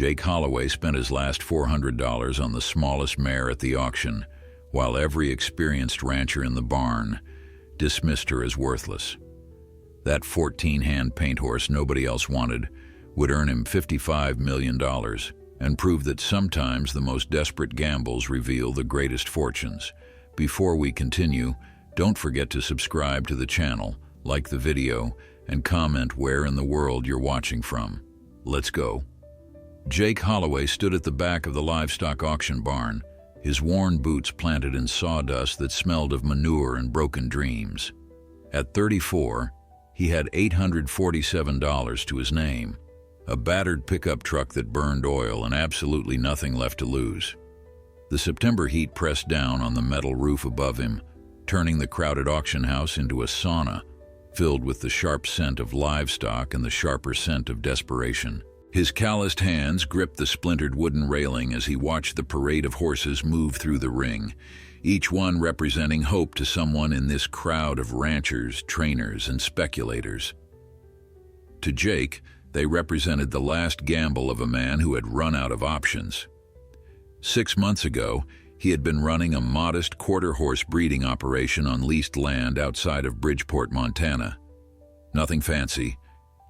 Jake Holloway spent his last $400 on the smallest mare at the auction, while every experienced rancher in the barn dismissed her as worthless. That 14-hand paint horse nobody else wanted would earn him $55 million and prove that sometimes the most desperate gambles reveal the greatest fortunes. Before we continue, don't forget to subscribe to the channel, like the video, and comment where in the world you're watching from. Let's go. Jake Holloway stood at the back of the livestock auction barn, his worn boots planted in sawdust that smelled of manure and broken dreams. At 34, he had $847 to his name, a battered pickup truck that burned oil and absolutely nothing left to lose. The September heat pressed down on the metal roof above him, turning the crowded auction house into a sauna, filled with the sharp scent of livestock and the sharper scent of desperation. His calloused hands gripped the splintered wooden railing as he watched the parade of horses move through the ring, each one representing hope to someone in this crowd of ranchers, trainers, and speculators. To Jake, they represented the last gamble of a man who had run out of options. 6 months ago, he had been running a modest quarter-horse breeding operation on leased land outside of Bridgeport, Montana. Nothing fancy,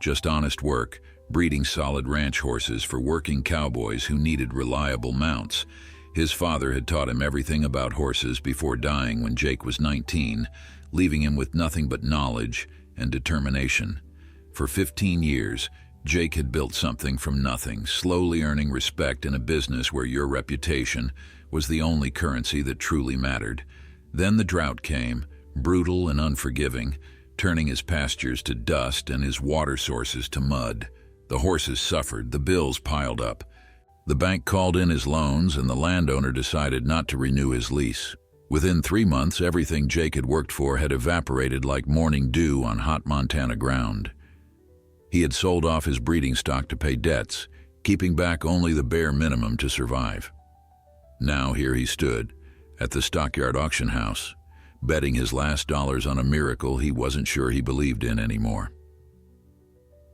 just honest work, breeding solid ranch horses for working cowboys who needed reliable mounts. His father had taught him everything about horses before dying when Jake was 19, leaving him with nothing but knowledge and determination. For 15 years, Jake had built something from nothing, slowly earning respect in a business where your reputation was the only currency that truly mattered. Then the drought came, brutal and unforgiving, turning his pastures to dust and his water sources to mud. The horses suffered, the bills piled up. The bank called in his loans and the landowner decided not to renew his lease. Within 3 months, everything Jake had worked for had evaporated like morning dew on hot Montana ground. He had sold off his breeding stock to pay debts, keeping back only the bare minimum to survive. Now here he stood, at the stockyard auction house, betting his last dollars on a miracle he wasn't sure he believed in anymore.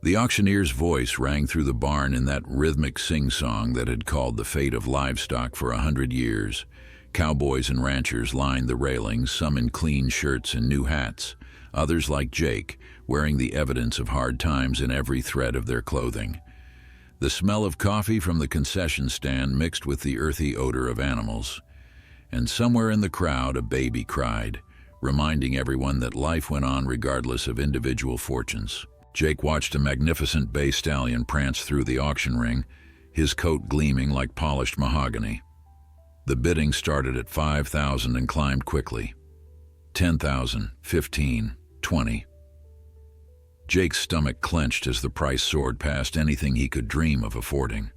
The auctioneer's voice rang through the barn in that rhythmic sing-song that had called the fate of livestock for 100 years. Cowboys and ranchers lined the railings, some in clean shirts and new hats, others like Jake, wearing the evidence of hard times in every thread of their clothing. The smell of coffee from the concession stand mixed with the earthy odor of animals. And somewhere in the crowd, a baby cried, reminding everyone that life went on regardless of individual fortunes. Jake watched a magnificent bay stallion prance through the auction ring, his coat gleaming like polished mahogany. The bidding started at $5,000 and climbed quickly. $10,000, $15,000, $20,000. Jake's stomach clenched as the price soared past anything he could dream of affording.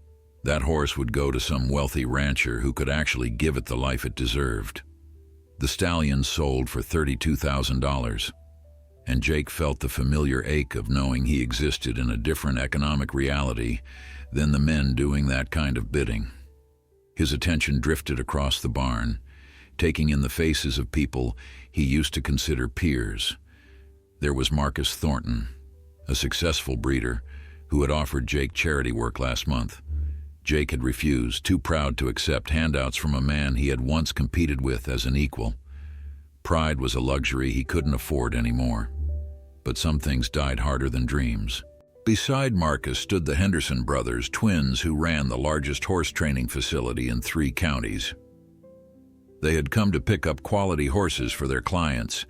That horse would go to some wealthy rancher who could actually give it the life it deserved. The stallion sold for $32,000. And Jake felt the familiar ache of knowing he existed in a different economic reality than the men doing that kind of bidding. His attention drifted across the barn, taking in the faces of people he used to consider peers. There was Marcus Thornton, a successful breeder who had offered Jake charity work last month. Jake had refused, too proud to accept handouts from a man he had once competed with as an equal. Pride was a luxury he couldn't afford anymore. But some things died harder than dreams. Beside Marcus stood the Henderson brothers, twins who ran the largest horse training facility in 3 counties. They had come to pick up quality horses for their clients,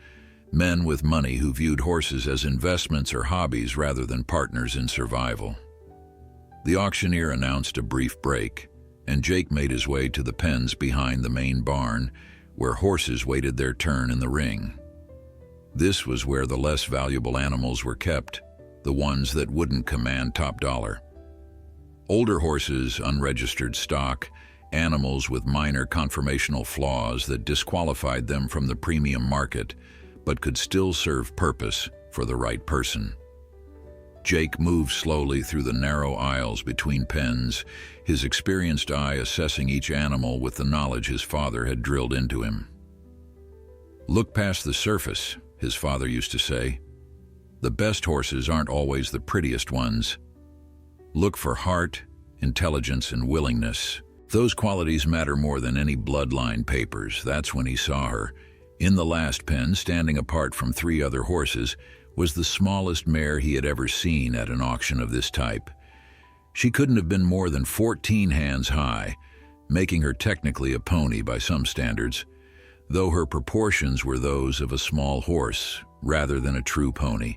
men with money who viewed horses as investments or hobbies rather than partners in survival. The auctioneer announced a brief break, and Jake made his way to the pens behind the main barn, where horses waited their turn in the ring. This was where the less valuable animals were kept, the ones that wouldn't command top dollar. Older horses, unregistered stock, animals with minor conformational flaws that disqualified them from the premium market, but could still serve purpose for the right person. Jake moved slowly through the narrow aisles between pens, his experienced eye assessing each animal with the knowledge his father had drilled into him. "Look past the surface," his father used to say. "The best horses aren't always the prettiest ones. Look for heart, intelligence, and willingness. Those qualities matter more than any bloodline papers. That's when he saw her. In the last pen, standing apart from 3 other horses, was the smallest mare he had ever seen at an auction of this type. She couldn't have been more than 14 hands high, making her technically a pony by some standards, though her proportions were those of a small horse rather than a true pony.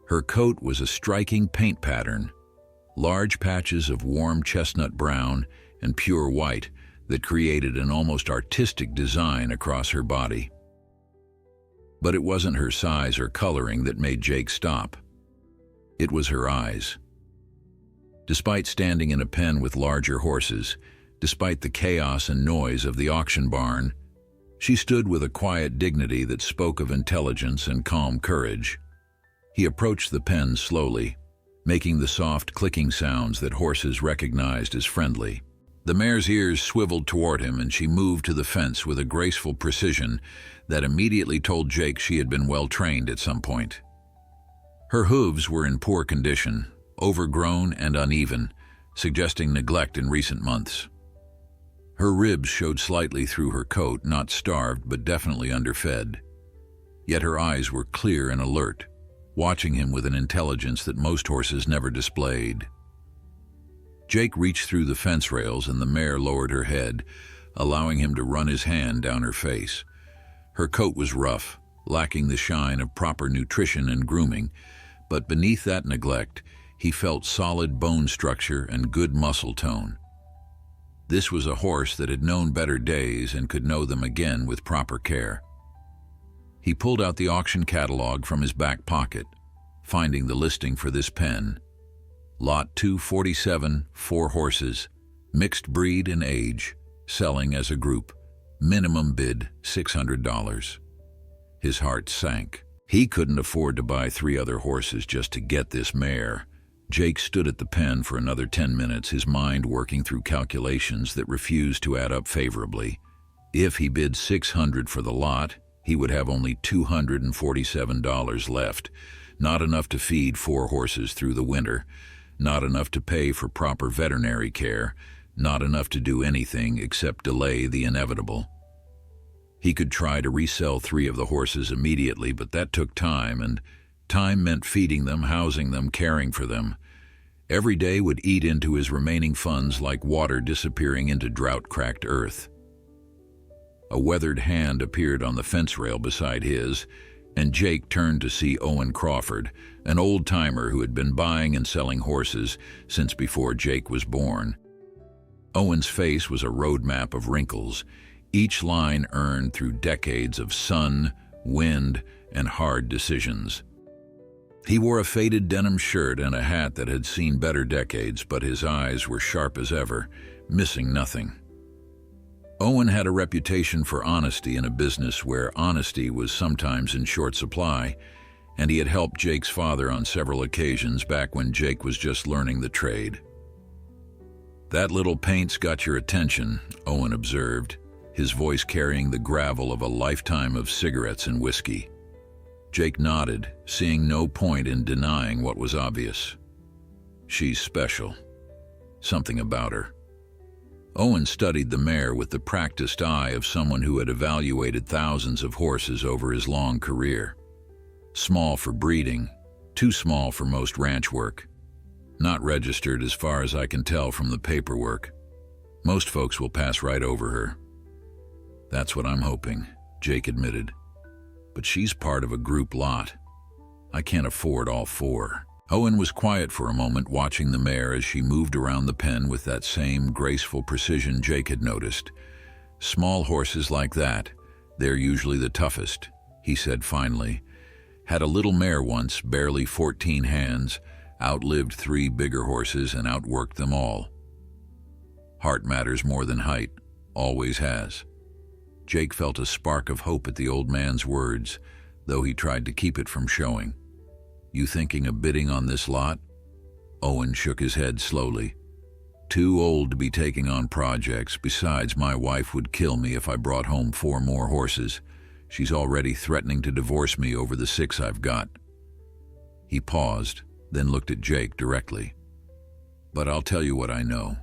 Her coat was a striking paint pattern, large patches of warm chestnut brown and pure white that created an almost artistic design across her body. But it wasn't her size or coloring that made Jake stop. It was her eyes. Despite standing in a pen with larger horses, despite the chaos and noise of the auction barn, she stood with a quiet dignity that spoke of intelligence and calm courage. He approached the pen slowly, making the soft clicking sounds that horses recognized as friendly. The mare's ears swiveled toward him, and she moved to the fence with a graceful precision that immediately told Jake she had been well trained at some point. Her hooves were in poor condition, overgrown and uneven, suggesting neglect in recent months. Her ribs showed slightly through her coat, not starved but definitely underfed. Yet her eyes were clear and alert, watching him with an intelligence that most horses never displayed. Jake reached through the fence rails and the mare lowered her head, allowing him to run his hand down her face. Her coat was rough, lacking the shine of proper nutrition and grooming, but beneath that neglect, he felt solid bone structure and good muscle tone. This was a horse that had known better days and could know them again with proper care. He pulled out the auction catalog from his back pocket, finding the listing for this pen. Lot 247, 4 horses, mixed breed and age, selling as a group. Minimum bid $600. His heart sank. He couldn't afford to buy 3 other horses just to get this mare. Jake stood at the pen for another 10 minutes, his mind working through calculations that refused to add up favorably. If he bid $600 for the lot, he would have only $247 left, not enough to feed 4 horses through the winter, not enough to pay for proper veterinary care, not enough to do anything except delay the inevitable. He could try to resell 3 of the horses immediately, but that took time, and time meant feeding them, housing them, caring for them. Every day would eat into his remaining funds like water disappearing into drought-cracked earth. A weathered hand appeared on the fence rail beside his, and Jake turned to see Owen Crawford, an old-timer who had been buying and selling horses since before Jake was born. Owen's face was a roadmap of wrinkles, each line earned through decades of sun, wind, and hard decisions. He wore a faded denim shirt and a hat that had seen better decades, but his eyes were sharp as ever, missing nothing. Owen had a reputation for honesty in a business where honesty was sometimes in short supply, and he had helped Jake's father on several occasions back when Jake was just learning the trade. "That little paint's got your attention," Owen observed, his voice carrying the gravel of a lifetime of cigarettes and whiskey. Jake nodded, seeing no point in denying what was obvious. "She's special. Something about her." Owen studied the mare with the practiced eye of someone who had evaluated thousands of horses over his long career. Small for breeding, too small for most ranch work. Not registered as far as I can tell from the paperwork. Most folks will pass right over her. "That's what I'm hoping," Jake admitted. "But she's part of a group lot. I can't afford all 4. Owen was quiet for a moment, watching the mare as she moved around the pen with that same graceful precision Jake had noticed. "Small horses like that, they're usually the toughest," he said finally. "Had a little mare once, barely 14 hands, outlived 3 bigger horses and outworked them all. Heart matters more than height, always has." Jake felt a spark of hope at the old man's words, though he tried to keep it from showing. "You thinking of bidding on this lot?" Owen shook his head slowly. "Too old to be taking on projects. Besides, my wife would kill me if I brought home 4 more horses. She's already threatening to divorce me over the 6 I've got." He paused, then looked at Jake directly. But I'll tell you what I know.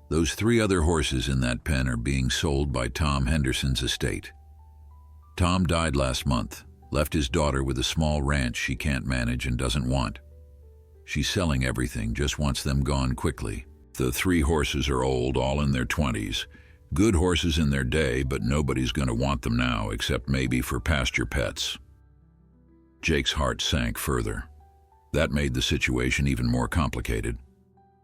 Those 3 other horses in that pen are being sold by Tom Henderson's estate. Tom died last month, left his daughter with a small ranch she can't manage and doesn't want. She's selling everything, just wants them gone quickly. The 3 horses are old, all in their 20s. Good horses in their day, but nobody's going to want them now, except maybe for pasture pets. Jake's heart sank further. That made the situation even more complicated.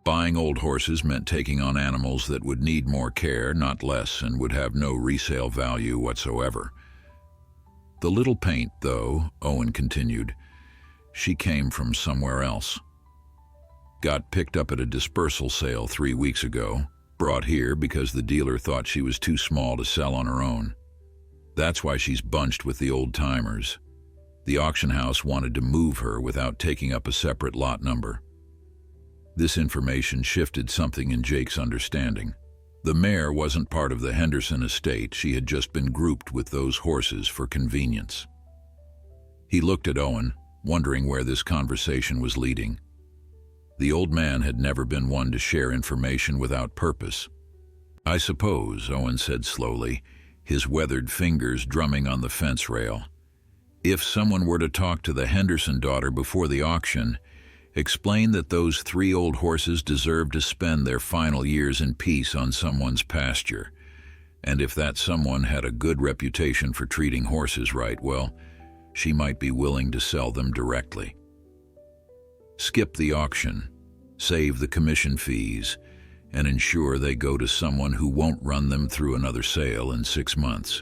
Buying old horses meant taking on animals that would need more care, not less, and would have no resale value whatsoever. The little paint, though, Owen continued, she came from somewhere else. Got picked up at a dispersal sale 3 weeks ago, brought here because the dealer thought she was too small to sell on her own. That's why she's bunched with the old-timers. The auction house wanted to move her without taking up a separate lot number. This information shifted something in Jake's understanding. The mare wasn't part of the Henderson estate. She had just been grouped with those horses for convenience. He looked at Owen, wondering where this conversation was leading. The old man had never been one to share information without purpose. "I suppose," Owen said slowly, his weathered fingers drumming on the fence rail, "if someone were to talk to the Henderson daughter before the auction, explain that those 3 old horses deserve to spend their final years in peace on someone's pasture. And if that someone had a good reputation for treating horses right, well, she might be willing to sell them directly. Skip the auction, save the commission fees, and ensure they go to someone who won't run them through another sale in 6 months."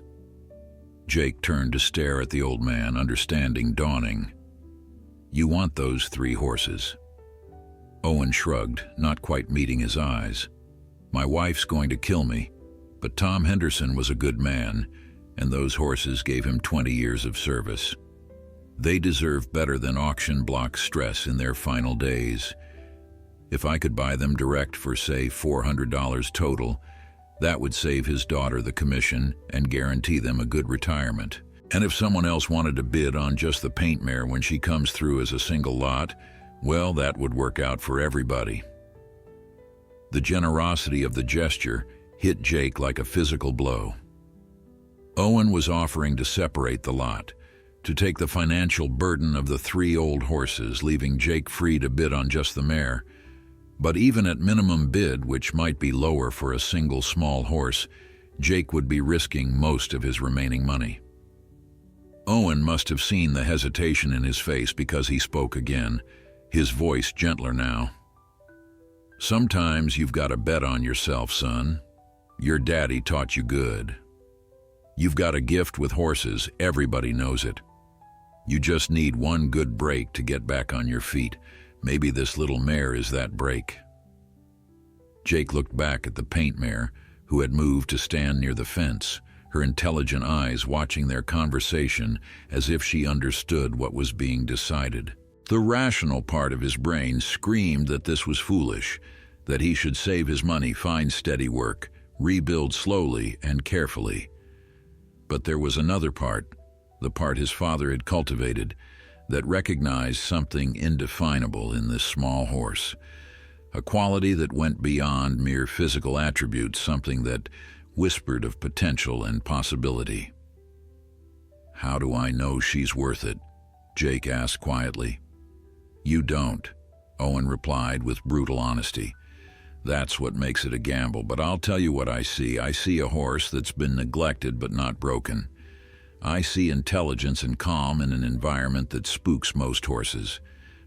Jake turned to stare at the old man, understanding dawning. "You want those 3 horses?" Owen shrugged, not quite meeting his eyes. "My wife's going to kill me, but Tom Henderson was a good man, and those horses gave him 20 years of service. They deserve better than auction block stress in their final days. If I could buy them direct for, say, $400 total, that would save his daughter the commission and guarantee them a good retirement. And if someone else wanted to bid on just the paint mare when she comes through as a single lot, well, that would work out for everybody." The generosity of the gesture hit Jake like a physical blow. Owen was offering to separate the lot, to take the financial burden of the 3 old horses, leaving Jake free to bid on just the mare. But even at minimum bid, which might be lower for a single small horse, Jake would be risking most of his remaining money. Owen must have seen the hesitation in his face because he spoke again, his voice gentler now. "Sometimes you've got to bet on yourself, son. Your daddy taught you good. You've got a gift with horses, everybody knows it. You just need one good break to get back on your feet. Maybe this little mare is that break." Jake looked back at the paint mare, who had moved to stand near the fence, her intelligent eyes watching their conversation as if she understood what was being decided. The rational part of his brain screamed that this was foolish, that he should save his money, find steady work, rebuild slowly and carefully. But there was another part, the part his father had cultivated, that recognized something indefinable in this small horse, a quality that went beyond mere physical attributes, something that whispered of potential and possibility. "How do I know she's worth it?" Jake asked quietly. "You don't," Owen replied with brutal honesty. "That's what makes it a gamble, but I'll tell you what I see. I see a horse that's been neglected but not broken. I see intelligence and calm in an environment that spooks most horses.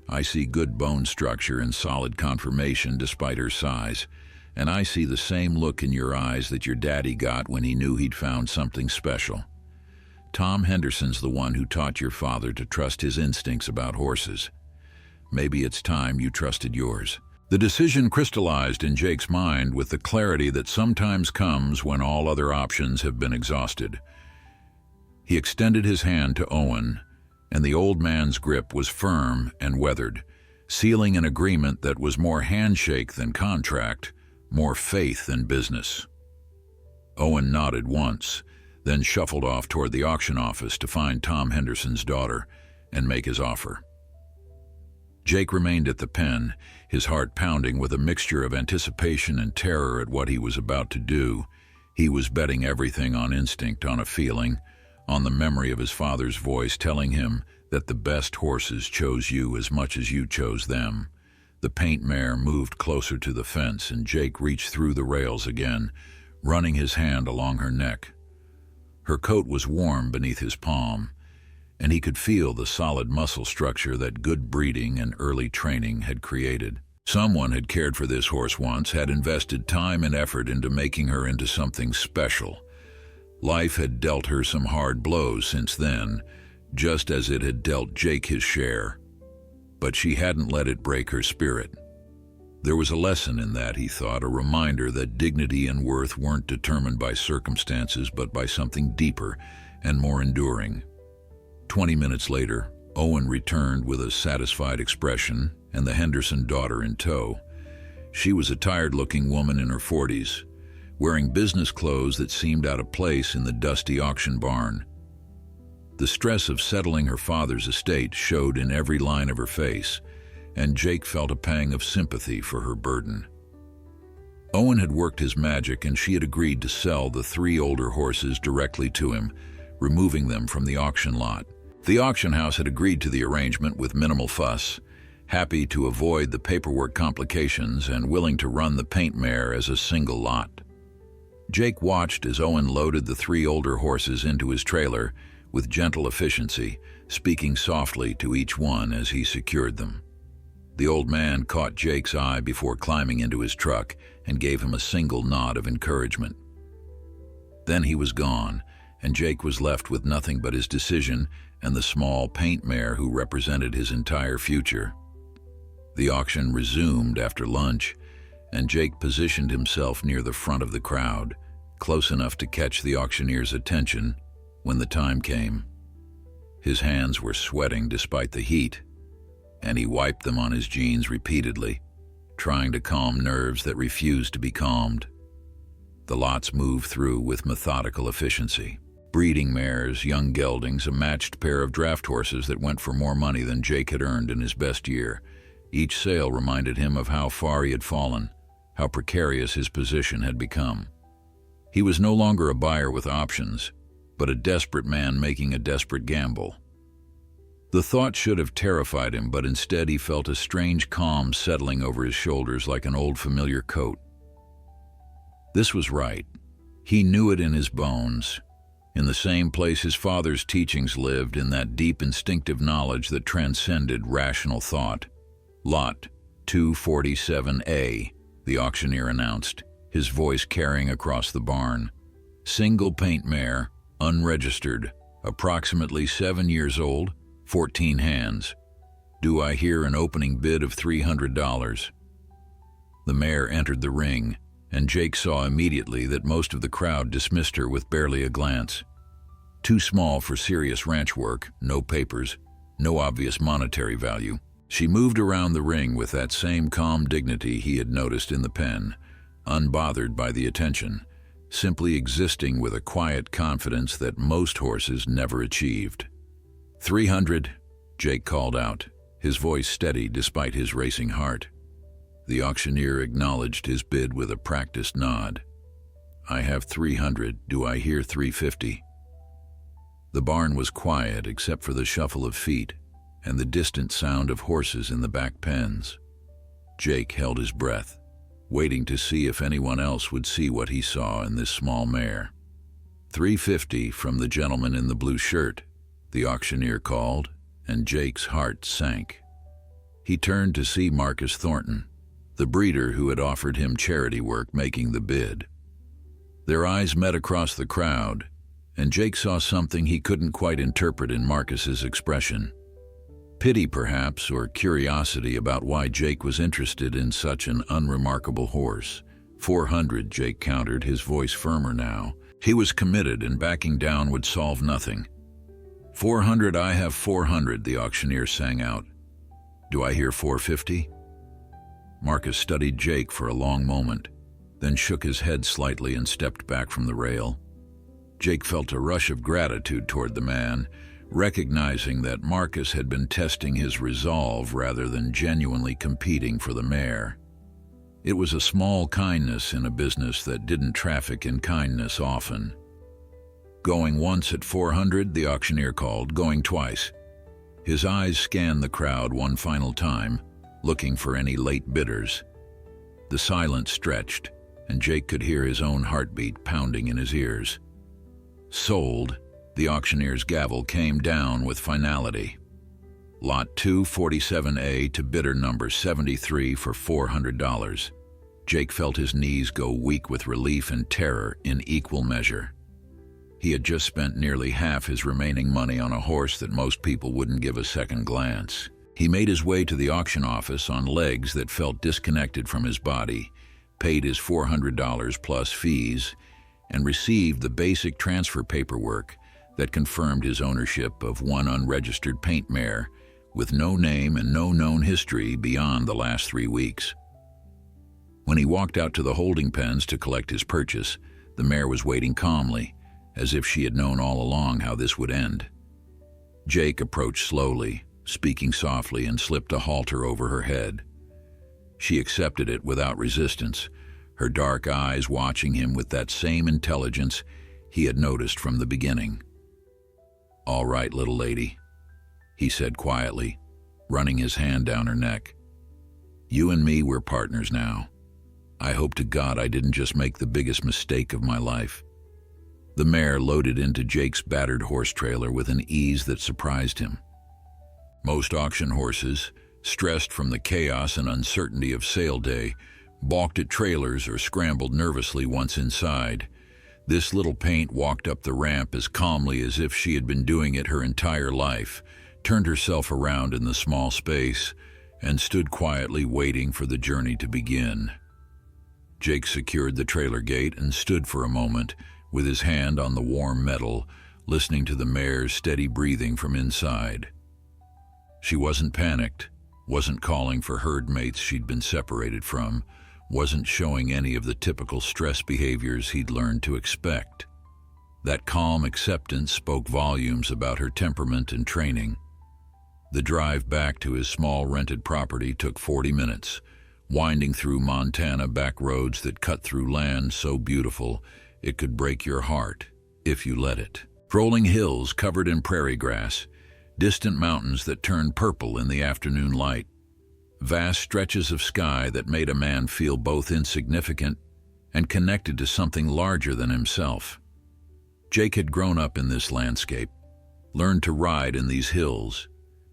I see good bone structure and solid conformation despite her size. And I see the same look in your eyes that your daddy got when he knew he'd found something special. Tom Henderson's the one who taught your father to trust his instincts about horses. Maybe it's time you trusted yours." The decision crystallized in Jake's mind with the clarity that sometimes comes when all other options have been exhausted. He extended his hand to Owen, and the old man's grip was firm and weathered, sealing an agreement that was more handshake than contract, more faith than business. Owen nodded once, then shuffled off toward the auction office to find Tom Henderson's daughter and make his offer. Jake remained at the pen, his heart pounding with a mixture of anticipation and terror at what he was about to do. He was betting everything on instinct, on a feeling, on the memory of his father's voice telling him that the best horses chose you as much as you chose them. The paint mare moved closer to the fence, and Jake reached through the rails again, running his hand along her neck. Her coat was warm beneath his palm, and he could feel the solid muscle structure that good breeding and early training had created. Someone had cared for this horse once, had invested time and effort into making her into something special. Life had dealt her some hard blows since then, just as it had dealt Jake his share. But she hadn't let it break her spirit. There was a lesson in that, he thought, a reminder that dignity and worth weren't determined by circumstances, but by something deeper and more enduring. 20 minutes later, Owen returned with a satisfied expression and the Henderson daughter in tow. She was a tired-looking woman in her 40s, wearing business clothes that seemed out of place in the dusty auction barn. The stress of settling her father's estate showed in every line of her face, and Jake felt a pang of sympathy for her burden. Owen had worked his magic, and she had agreed to sell the 3 older horses directly to him, removing them from the auction lot. The auction house had agreed to the arrangement with minimal fuss, happy to avoid the paperwork complications and willing to run the paint mare as a single lot. Jake watched as Owen loaded the 3 older horses into his trailer with gentle efficiency, speaking softly to each one as he secured them. The old man caught Jake's eye before climbing into his truck and gave him a single nod of encouragement. Then he was gone, and Jake was left with nothing but his decision and the small paint mare who represented his entire future. The auction resumed after lunch, and Jake positioned himself near the front of the crowd, close enough to catch the auctioneer's attention when the time came. His hands were sweating despite the heat, and he wiped them on his jeans repeatedly, trying to calm nerves that refused to be calmed. The lots moved through with methodical efficiency. Breeding mares, young geldings, a matched pair of draft horses that went for more money than Jake had earned in his best year. Each sale reminded him of how far he had fallen, how precarious his position had become. He was no longer a buyer with options, but a desperate man making a desperate gamble. The thought should have terrified him, but instead he felt a strange calm settling over his shoulders like an old familiar coat. This was right. He knew it in his bones. In the same place his father's teachings lived, in that deep instinctive knowledge that transcended rational thought. Lot 247A, the auctioneer announced, his voice carrying across the barn. Single paint mare, unregistered, approximately 7 years old, 14 hands. Do I hear an opening bid of $300? The mare entered the ring, and Jake saw immediately that most of the crowd dismissed her with barely a glance. Too small for serious ranch work, no papers, no obvious monetary value. She moved around the ring with that same calm dignity he had noticed in the pen, unbothered by the attention, simply existing with a quiet confidence that most horses never achieved. 300, Jake called out, his voice steady despite his racing heart. The auctioneer acknowledged his bid with a practiced nod. I have 300, do I hear 350? The barn was quiet except for the shuffle of feet and the distant sound of horses in the back pens. Jake held his breath, waiting to see if anyone else would see what he saw in this small mare. 350 from the gentleman in the blue shirt, the auctioneer called, and Jake's heart sank. He turned to see Marcus Thornton, the breeder who had offered him charity work, making the bid. Their eyes met across the crowd, and Jake saw something he couldn't quite interpret in Marcus's expression. Pity, perhaps, or curiosity about why Jake was interested in such an unremarkable horse. 400, Jake countered, his voice firmer now. He was committed, and backing down would solve nothing. 400, I have 400, the auctioneer sang out. Do I hear 450? Marcus studied Jake for a long moment, then shook his head slightly and stepped back from the rail. Jake felt a rush of gratitude toward the man, recognizing that Marcus had been testing his resolve rather than genuinely competing for the mare. It was a small kindness in a business that didn't traffic in kindness often. Going once at 400, the auctioneer called, going twice. His eyes scanned the crowd one final time, looking for any late bidders. The silence stretched, and Jake could hear his own heartbeat pounding in his ears. Sold, the auctioneer's gavel came down with finality. Lot 247A to bidder number 73 for $400. Jake felt his knees go weak with relief and terror in equal measure. He had just spent nearly half his remaining money on a horse that most people wouldn't give a second glance. He made his way to the auction office on legs that felt disconnected from his body, paid his $400 plus fees, and received the basic transfer paperwork that confirmed his ownership of one unregistered paint mare with no name and no known history beyond the last 3 weeks. When he walked out to the holding pens to collect his purchase, the mare was waiting calmly, as if she had known all along how this would end. Jake approached slowly, speaking softly, and slipped a halter over her head. She accepted it without resistance, her dark eyes watching him with that same intelligence he had noticed from the beginning. "All right, little lady," he said quietly, running his hand down her neck. "You and me, we're partners now. I hope to God I didn't just make the biggest mistake of my life." The mare loaded into Jake's battered horse trailer with an ease that surprised him. Most auction horses, stressed from the chaos and uncertainty of sale day, balked at trailers or scrambled nervously once inside. This little paint walked up the ramp as calmly as if she had been doing it her entire life, turned herself around in the small space, and stood quietly waiting for the journey to begin. Jake secured the trailer gate and stood for a moment, with his hand on the warm metal, listening to the mare's steady breathing from inside. She wasn't panicked, wasn't calling for herd mates she'd been separated from, wasn't showing any of the typical stress behaviors he'd learned to expect. That calm acceptance spoke volumes about her temperament and training. The drive back to his small rented property took 40 minutes, winding through Montana back roads that cut through land so beautiful it could break your heart if you let it. Rolling hills covered in prairie grass, distant mountains that turned purple in the afternoon light, vast stretches of sky that made a man feel both insignificant and connected to something larger than himself. Jake had grown up in this landscape, learned to ride in these hills,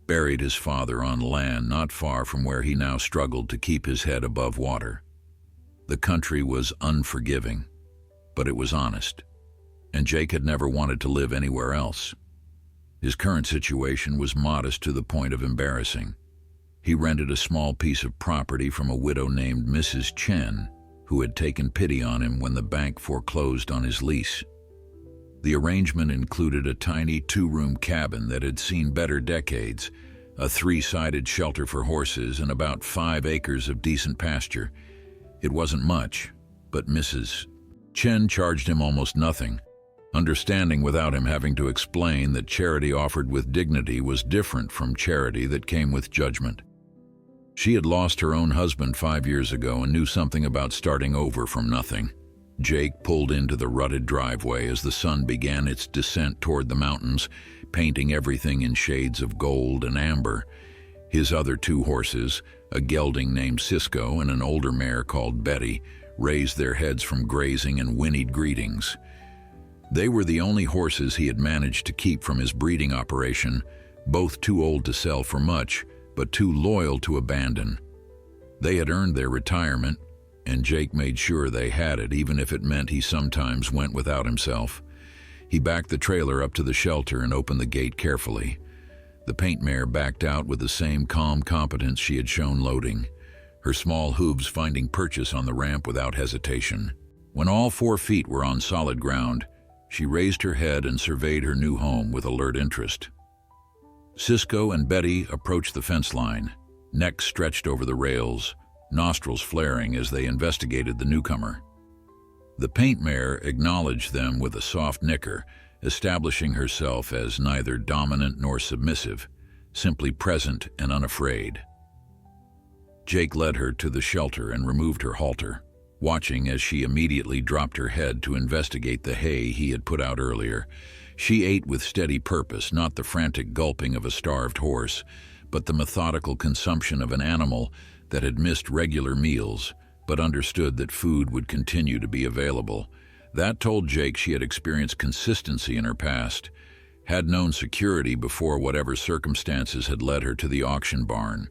buried his father on land not far from where he now struggled to keep his head above water. The country was unforgiving, but it was honest, and Jake had never wanted to live anywhere else. His current situation was modest to the point of embarrassing. He rented a small piece of property from a widow named Mrs. Chen, who had taken pity on him when the bank foreclosed on his lease. The arrangement included a tiny 2-room cabin that had seen better decades, a 3-sided shelter for horses, and about 5 acres of decent pasture. It wasn't much, but Mrs. Chen charged him almost nothing, understanding without him having to explain that charity offered with dignity was different from charity that came with judgment. She had lost her own husband 5 years ago and knew something about starting over from nothing. Jake pulled into the rutted driveway as the sun began its descent toward the mountains, painting everything in shades of gold and amber. His other 2 horses, a gelding named Cisco and an older mare called Betty, raised their heads from grazing and whinnied greetings. They were the only horses he had managed to keep from his breeding operation, both too old to sell for much, but too loyal to abandon. They had earned their retirement, and Jake made sure they had it, even if it meant he sometimes went without himself. He backed the trailer up to the shelter and opened the gate carefully. The paint mare backed out with the same calm competence she had shown loading, her small hooves finding purchase on the ramp without hesitation. When all 4 feet were on solid ground, she raised her head and surveyed her new home with alert interest. Cisco and Betty approached the fence line, necks stretched over the rails, nostrils flaring as they investigated the newcomer. The paint mare acknowledged them with a soft nicker, establishing herself as neither dominant nor submissive, simply present and unafraid. Jake led her to the shelter and removed her halter, watching as she immediately dropped her head to investigate the hay he had put out earlier. She ate with steady purpose, not the frantic gulping of a starved horse, but the methodical consumption of an animal that had missed regular meals, but understood that food would continue to be available. That told Jake she had experienced consistency in her past, had known security before whatever circumstances had led her to the auction barn.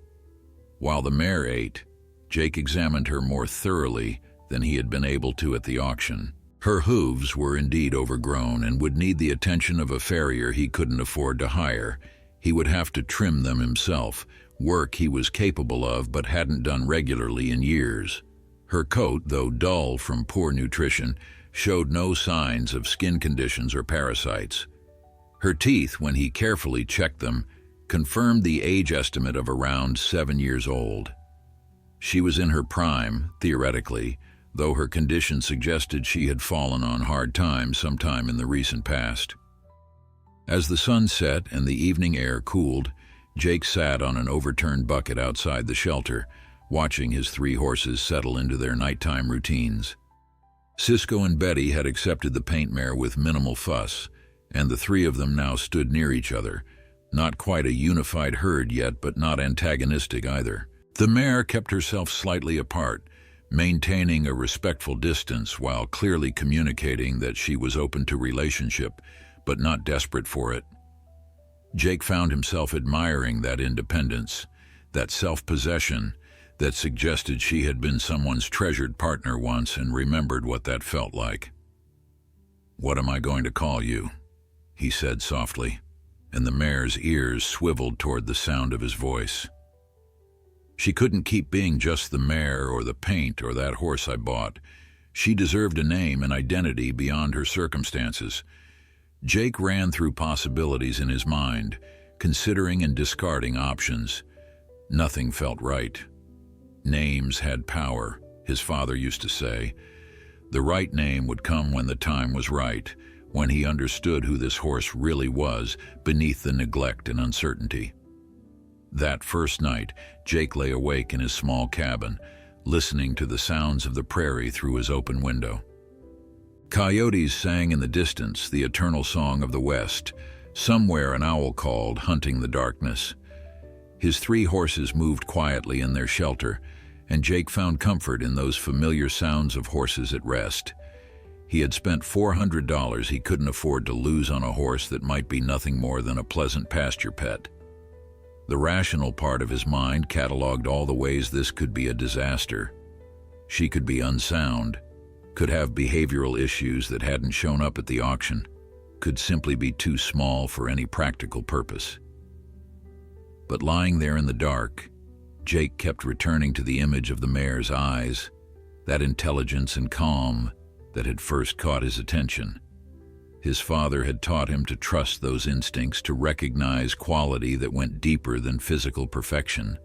While the mare ate, Jake examined her more thoroughly than he had been able to at the auction. Her hooves were indeed overgrown and would need the attention of a farrier he couldn't afford to hire. He would have to trim them himself, work he was capable of but hadn't done regularly in years. Her coat, though dull from poor nutrition, showed no signs of skin conditions or parasites. Her teeth, when he carefully checked them, confirmed the age estimate of around 7 years old. She was in her prime, theoretically, though her condition suggested she had fallen on hard times sometime in the recent past. As the sun set and the evening air cooled, Jake sat on an overturned bucket outside the shelter, watching his 3 horses settle into their nighttime routines. Cisco and Betty had accepted the paint mare with minimal fuss, and the 3 of them now stood near each other, not quite a unified herd yet, but not antagonistic either. The mare kept herself slightly apart, maintaining a respectful distance while clearly communicating that she was open to relationship, but not desperate for it. Jake found himself admiring that independence, that self-possession that suggested she had been someone's treasured partner once and remembered what that felt like. "What am I going to call you?" he said softly, and the mare's ears swiveled toward the sound of his voice. She couldn't keep being just the mare or the paint or that horse I bought. She deserved a name and identity beyond her circumstances. Jake ran through possibilities in his mind, considering and discarding options. Nothing felt right. Names had power, his father used to say. The right name would come when the time was right, when he understood who this horse really was beneath the neglect and uncertainty. That first night, Jake lay awake in his small cabin, listening to the sounds of the prairie through his open window. Coyotes sang in the distance, the eternal song of the West. Somewhere an owl called, hunting the darkness. His 3 horses moved quietly in their shelter, and Jake found comfort in those familiar sounds of horses at rest. He had spent $400 he couldn't afford to lose on a horse that might be nothing more than a pleasant pasture pet. The rational part of his mind cataloged all the ways this could be a disaster. She could be unsound, could have behavioral issues that hadn't shown up at the auction, could simply be too small for any practical purpose. But lying there in the dark, Jake kept returning to the image of the mare's eyes, that intelligence and calm that had first caught his attention. His father had taught him to trust those instincts, to recognize quality that went deeper than physical perfection.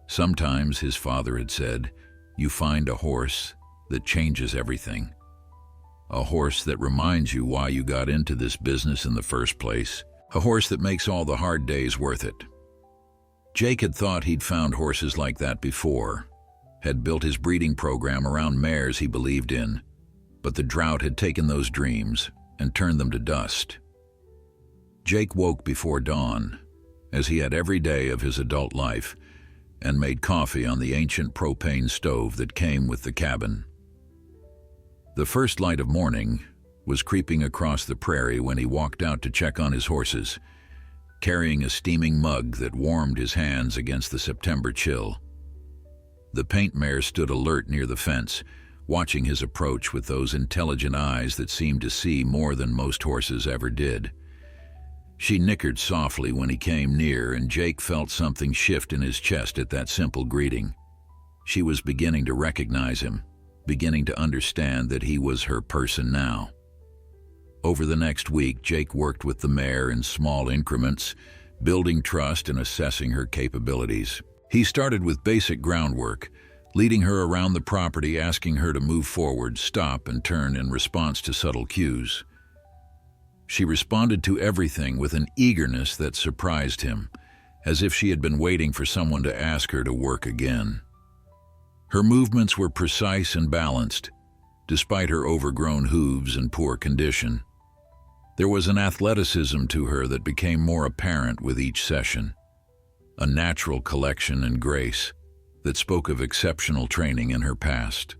Sometimes, his father had said, you find a horse that changes everything. A horse that reminds you why you got into this business in the first place. A horse that makes all the hard days worth it. Jake had thought he'd found horses like that before, had built his breeding program around mares he believed in, but the drought had taken those dreams and turned them to dust. Jake woke before dawn, as he had every day of his adult life, and made coffee on the ancient propane stove that came with the cabin. The first light of morning was creeping across the prairie when he walked out to check on his horses, carrying a steaming mug that warmed his hands against the September chill. The paint mare stood alert near the fence, watching his approach with those intelligent eyes that seemed to see more than most horses ever did. She nickered softly when he came near, and Jake felt something shift in his chest at that simple greeting. She was beginning to recognize him, beginning to understand that he was her person now. Over the next week, Jake worked with the mare in small increments, building trust and assessing her capabilities. He started with basic groundwork, leading her around the property, asking her to move forward, stop, and turn in response to subtle cues. She responded to everything with an eagerness that surprised him, as if she had been waiting for someone to ask her to work again. Her movements were precise and balanced, despite her overgrown hooves and poor condition. There was an athleticism to her that became more apparent with each session, a natural collection and grace that spoke of exceptional training in her past.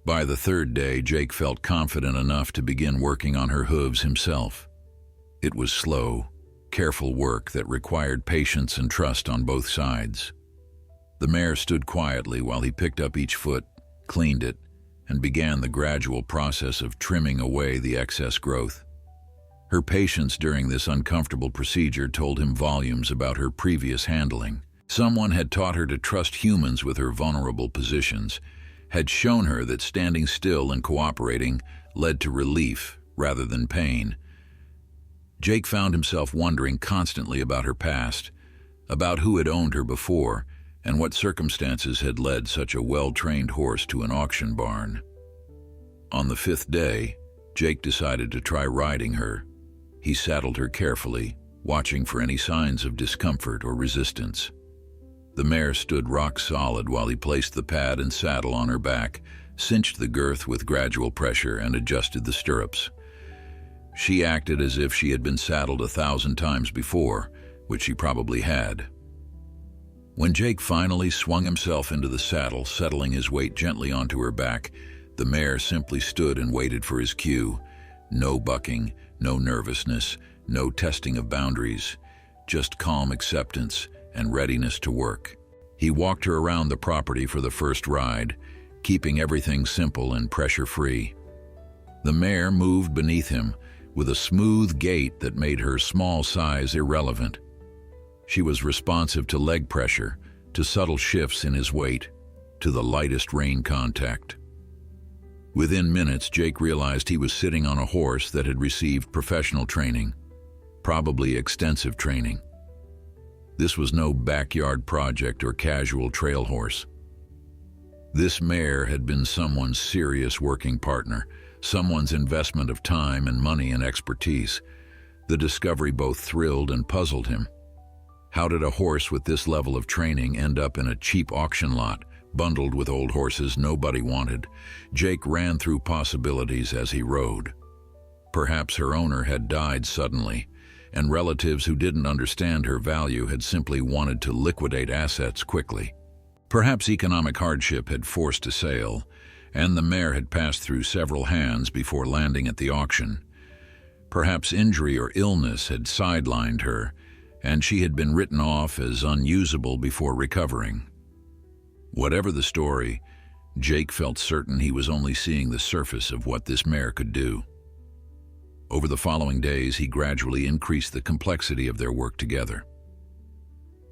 By the third day, Jake felt confident enough to begin working on her hooves himself. It was slow, careful work that required patience and trust on both sides. The mare stood quietly while he picked up each foot, cleaned it, and began the gradual process of trimming away the excess growth. Her patience during this uncomfortable procedure told him volumes about her previous handling. Someone had taught her to trust humans with her vulnerable positions, had shown her that standing still and cooperating led to relief rather than pain. Jake found himself wondering constantly about her past, about who had owned her before, and what circumstances had led such a well-trained horse to an auction barn. On the fifth day, Jake decided to try riding her. He saddled her carefully, watching for any signs of discomfort or resistance. The mare stood rock solid while he placed the pad and saddle on her back, cinched the girth with gradual pressure, and adjusted the stirrups. She acted as if she had been saddled 1,000 times before, which she probably had. When Jake finally swung himself into the saddle, settling his weight gently onto her back, the mare simply stood and waited for his cue. No bucking, no nervousness, no testing of boundaries, just calm acceptance and readiness to work. He walked her around the property for the first ride, keeping everything simple and pressure-free. The mare moved beneath him with a smooth gait that made her small size irrelevant. She was responsive to leg pressure, to subtle shifts in his weight, to the lightest rein contact. Within minutes, Jake realized he was sitting on a horse that had received professional training, probably extensive training. This was no backyard project or casual trail horse. This mare had been someone's serious working partner, someone's investment of time and money and expertise. The discovery both thrilled and puzzled him. How did a horse with this level of training end up in a cheap auction lot, bundled with old horses nobody wanted? Jake ran through possibilities as he rode. Perhaps her owner had died suddenly, and relatives who didn't understand her value had simply wanted to liquidate assets quickly. Perhaps economic hardship had forced a sale, and the mare had passed through several hands before landing at the auction. Perhaps injury or illness had sidelined her, and she had been written off as unusable before recovering. Whatever the story, Jake felt certain he was only seeing the surface of what this mare could do. Over the following days, he gradually increased the complexity of their work together.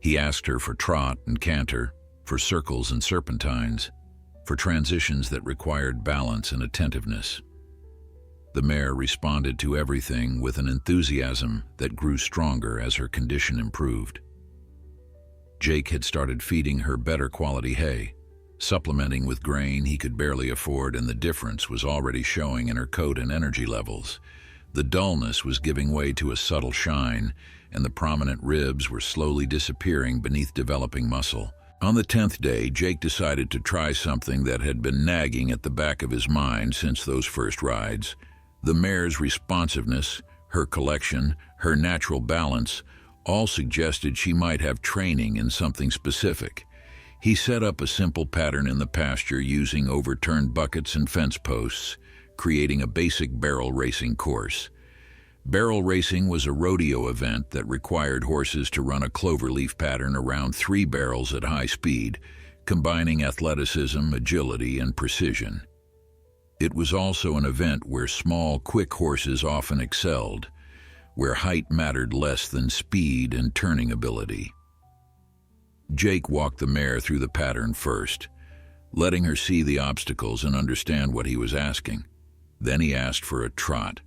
He asked her for trot and canter, for circles and serpentines, for transitions that required balance and attentiveness. The mare responded to everything with an enthusiasm that grew stronger as her condition improved. Jake had started feeding her better quality hay, supplementing with grain he could barely afford, and the difference was already showing in her coat and energy levels. The dullness was giving way to a subtle shine, and the prominent ribs were slowly disappearing beneath developing muscle. On the 10th day, Jake decided to try something that had been nagging at the back of his mind since those first rides. The mare's responsiveness, her collection, her natural balance, all suggested she might have training in something specific. He set up a simple pattern in the pasture using overturned buckets and fence posts, creating a basic barrel racing course. Barrel racing was a rodeo event that required horses to run a cloverleaf pattern around 3 barrels at high speed, combining athleticism, agility, and precision. It was also an event where small, quick horses often excelled, where height mattered less than speed and turning ability. Jake walked the mare through the pattern first, letting her see the obstacles and understand what he was asking. Then he asked for a trot,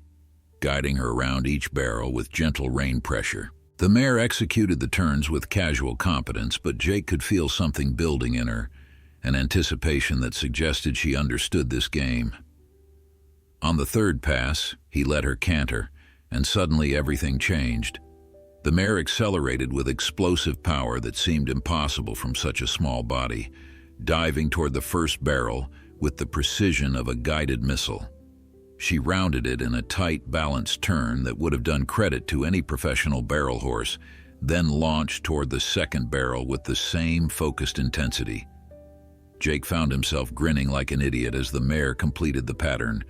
guiding her around each barrel with gentle rein pressure. The mare executed the turns with casual competence, but Jake could feel something building in her, an anticipation that suggested she understood this game. On the 3rd pass, he let her canter, and suddenly everything changed. The mare accelerated with explosive power that seemed impossible from such a small body, diving toward the first barrel with the precision of a guided missile. She rounded it in a tight, balanced turn that would have done credit to any professional barrel horse, then launched toward the second barrel with the same focused intensity. Jake found himself grinning like an idiot as the mare completed the pattern,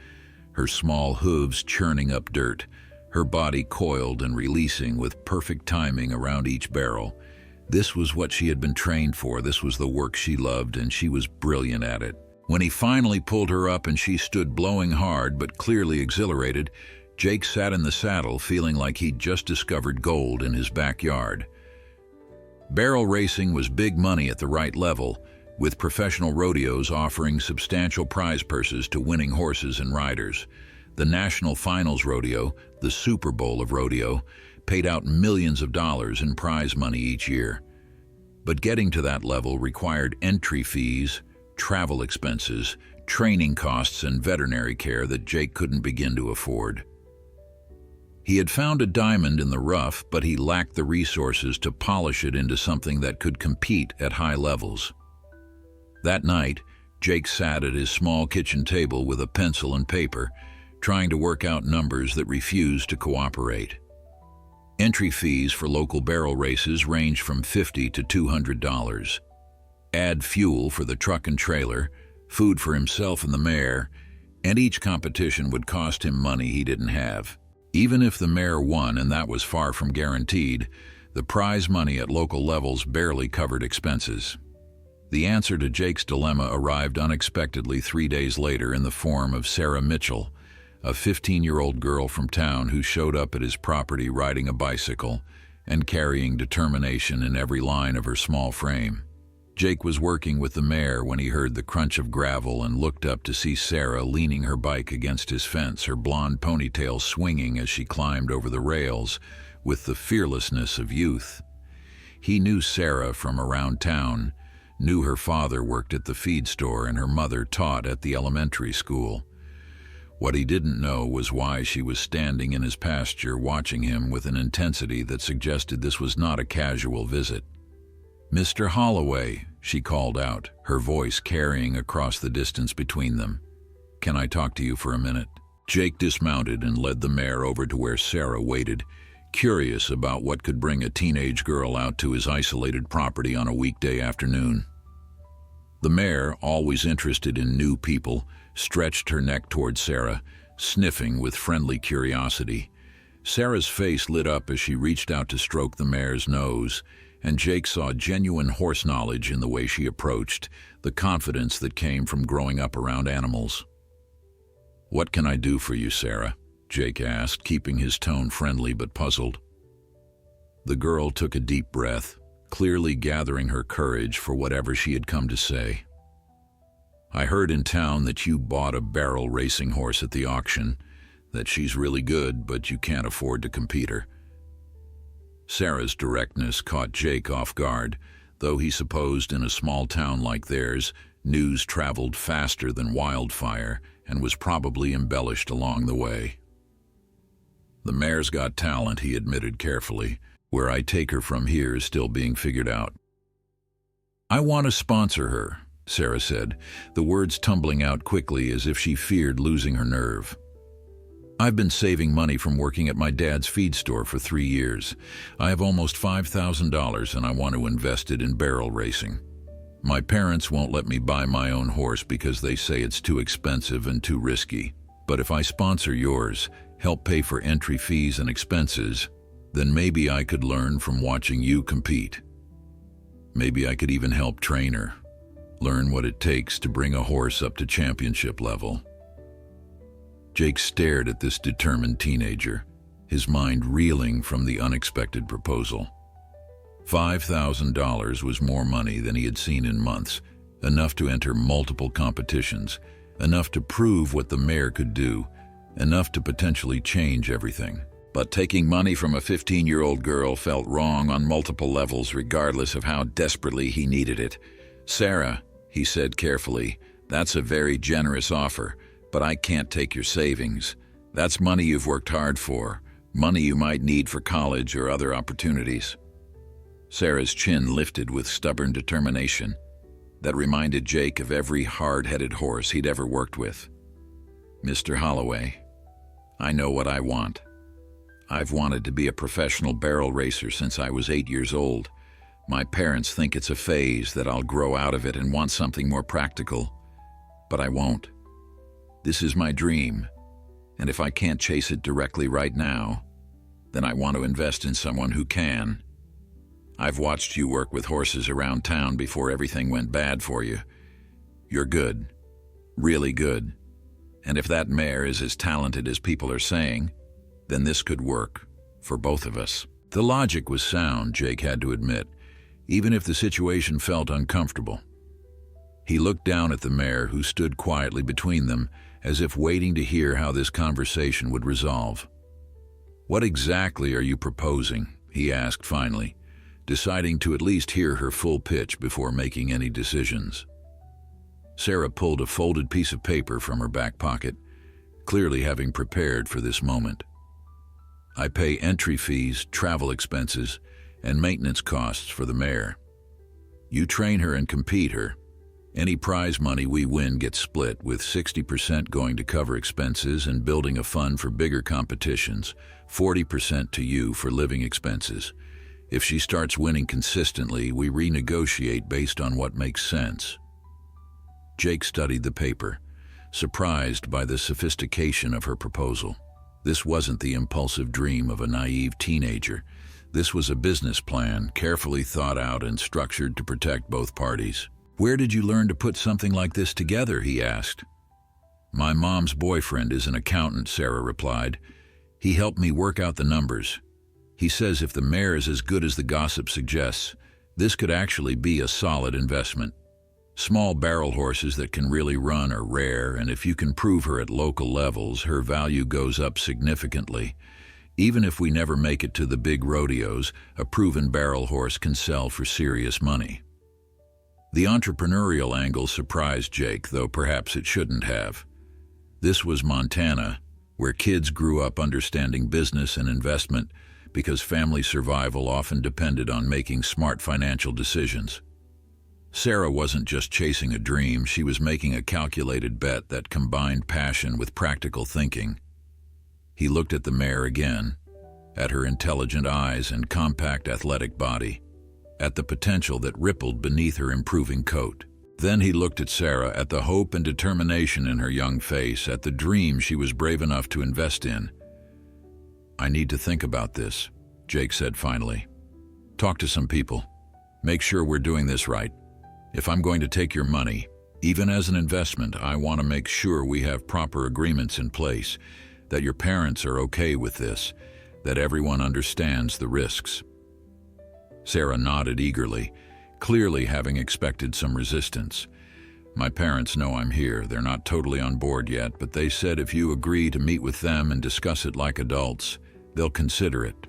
her small hooves churning up dirt, her body coiled and releasing with perfect timing around each barrel. This was what she had been trained for, this was the work she loved, and she was brilliant at it. When he finally pulled her up and she stood blowing hard but clearly exhilarated, Jake sat in the saddle feeling like he'd just discovered gold in his backyard. Barrel racing was big money at the right level, with professional rodeos offering substantial prize purses to winning horses and riders. The National Finals Rodeo, the Super Bowl of rodeo, paid out millions of dollars in prize money each year. But getting to that level required entry fees, travel expenses, training costs, and veterinary care that Jake couldn't begin to afford. He had found a diamond in the rough, but he lacked the resources to polish it into something that could compete at high levels. That night, Jake sat at his small kitchen table with a pencil and paper, trying to work out numbers that refused to cooperate. Entry fees for local barrel races ranged from $50 to $200. Add fuel for the truck and trailer, food for himself and the mare, and each competition would cost him money he didn't have. Even if the mare won, and that was far from guaranteed, the prize money at local levels barely covered expenses. The answer to Jake's dilemma arrived unexpectedly 3 days later in the form of Sarah Mitchell, a 15-year-old girl from town who showed up at his property riding a bicycle and carrying determination in every line of her small frame. Jake was working with the mare when he heard the crunch of gravel and looked up to see Sarah leaning her bike against his fence, her blonde ponytail swinging as she climbed over the rails with the fearlessness of youth. He knew Sarah from around town, knew her father worked at the feed store and her mother taught at the elementary school. What he didn't know was why she was standing in his pasture watching him with an intensity that suggested this was not a casual visit. "Mr. Holloway," she called out, her voice carrying across the distance between them. "Can I talk to you for a minute?" Jake dismounted and led the mare over to where Sarah waited, curious about what could bring a teenage girl out to his isolated property on a weekday afternoon. The mare, always interested in new people, stretched her neck toward Sarah, sniffing with friendly curiosity. Sarah's face lit up as she reached out to stroke the mare's nose, and Jake saw genuine horse knowledge in the way she approached, the confidence that came from growing up around animals. "What can I do for you, Sarah?" Jake asked, keeping his tone friendly but puzzled. The girl took a deep breath, clearly gathering her courage for whatever she had come to say. "I heard in town that you bought a barrel racing horse at the auction, that she's really good, but you can't afford to compete her." Sarah's directness caught Jake off guard, though he supposed in a small town like theirs, news traveled faster than wildfire and was probably embellished along the way. "The mare's got talent," he admitted carefully. "Where I take her from here is still being figured out." "I want to sponsor her," Sarah said, the words tumbling out quickly as if she feared losing her nerve. "I've been saving money from working at my dad's feed store for 3 years. I have almost $5,000 and I want to invest it in barrel racing. My parents won't let me buy my own horse because they say it's too expensive and too risky. But if I sponsor yours, help pay for entry fees and expenses, then maybe I could learn from watching you compete. Maybe I could even help train her, learn what it takes to bring a horse up to championship level." Jake stared at this determined teenager, his mind reeling from the unexpected proposal. $5,000 was more money than he had seen in months, enough to enter multiple competitions, enough to prove what the mare could do, enough to potentially change everything. But taking money from a 15-year-old girl felt wrong on multiple levels, regardless of how desperately he needed it. "Sarah," he said carefully, "that's a very generous offer, but I can't take your savings. That's money you've worked hard for, Money you might need for college or other opportunities. Sarah's chin lifted with stubborn determination that reminded Jake of every hard-headed horse he'd ever worked with. Mr. Holloway, I know what I want. I've wanted to be a professional barrel racer since I was 8 years old. My parents think it's a phase, that I'll grow out of it and want something more practical. But I won't. This is my dream, and if I can't chase it directly right now, then I want to invest in someone who can. I've watched you work with horses around town before everything went bad for you. You're good, really good. And if that mare is as talented as people are saying, then this could work for both of us. The logic was sound, Jake had to admit, even if the situation felt uncomfortable. He looked down at the mare, who stood quietly between them, as if waiting to hear how this conversation would resolve. "What exactly are you proposing?" he asked finally, deciding to at least hear her full pitch before making any decisions. Sarah pulled a folded piece of paper from her back pocket, clearly having prepared for this moment. "I pay entry fees, travel expenses, and maintenance costs for the mare. You train her and compete her. Any prize money we win gets split, with 60% going to cover expenses and building a fund for bigger competitions, 40% to you for living expenses. If she starts winning consistently, we renegotiate based on what makes sense." Jake studied the paper, surprised by the sophistication of her proposal. This wasn't the impulsive dream of a naive teenager. This was a business plan, carefully thought out and structured to protect both parties. "Where did you learn to put something like this together?" he asked. "My mom's boyfriend is an accountant," Sarah replied. "He helped me work out the numbers. He says if the mare is as good as the gossip suggests, this could actually be a solid investment. Small barrel horses that can really run are rare, and if you can prove her at local levels, her value goes up significantly. Even if we never make it to the big rodeos, a proven barrel horse can sell for serious money." The entrepreneurial angle surprised Jake, though perhaps it shouldn't have. This was Montana, where kids grew up understanding business and investment because family survival often depended on making smart financial decisions. Sarah wasn't just chasing a dream, she was making a calculated bet that combined passion with practical thinking. He looked at the mare again, at her intelligent eyes and compact athletic body, at the potential that rippled beneath her improving coat. Then he looked at Sarah, at the hope and determination in her young face, at the dream she was brave enough to invest in. "I need to think about this," Jake said finally. "Talk to some people. Make sure we're doing this right. If I'm going to take your money, even as an investment, I want to make sure we have proper agreements in place, that your parents are okay with this, that everyone understands the risks." Sarah nodded eagerly, clearly having expected some resistance. "My parents know I'm here. They're not totally on board yet, but they said if you agree to meet with them and discuss it like adults, they'll consider it.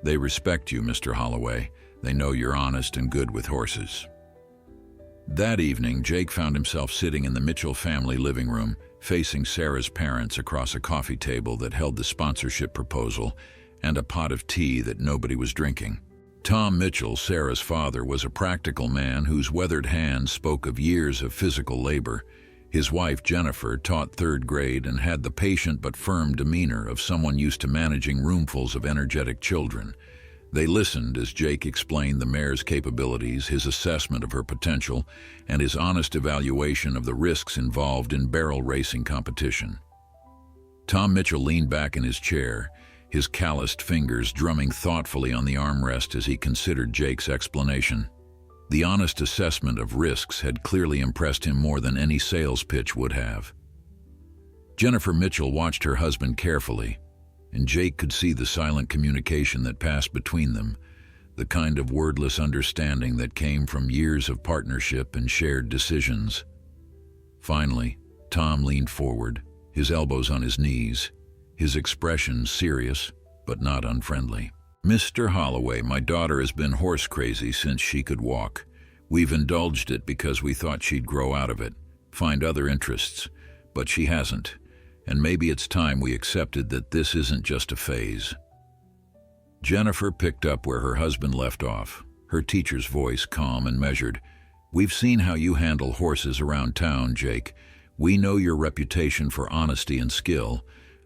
They respect you, Mr. Holloway. They know you're honest and good with horses." That evening, Jake found himself sitting in the Mitchell family living room, facing Sarah's parents across a coffee table that held the sponsorship proposal and a pot of tea that nobody was drinking. Tom Mitchell, Sarah's father, was a practical man whose weathered hands spoke of years of physical labor. His wife, Jennifer, taught third grade and had the patient but firm demeanor of someone used to managing roomfuls of energetic children. They listened as Jake explained the mare's capabilities, his assessment of her potential, and his honest evaluation of the risks involved in barrel racing competition. Tom Mitchell leaned back in his chair, his calloused fingers drumming thoughtfully on the armrest as he considered Jake's explanation. The honest assessment of risks had clearly impressed him more than any sales pitch would have. Jennifer Mitchell watched her husband carefully, and Jake could see the silent communication that passed between them, the kind of wordless understanding that came from years of partnership and shared decisions. Finally, Tom leaned forward, his elbows on his knees, his expression serious but not unfriendly. "Mr. Holloway, my daughter has been horse crazy since she could walk. We've indulged it because we thought she'd grow out of it, find other interests, but she hasn't. And maybe it's time we accepted that this isn't just a phase." Jennifer picked up where her husband left off, her teacher's voice calm and measured. "We've seen how you handle horses around town, Jake. We know your reputation for honesty and skill.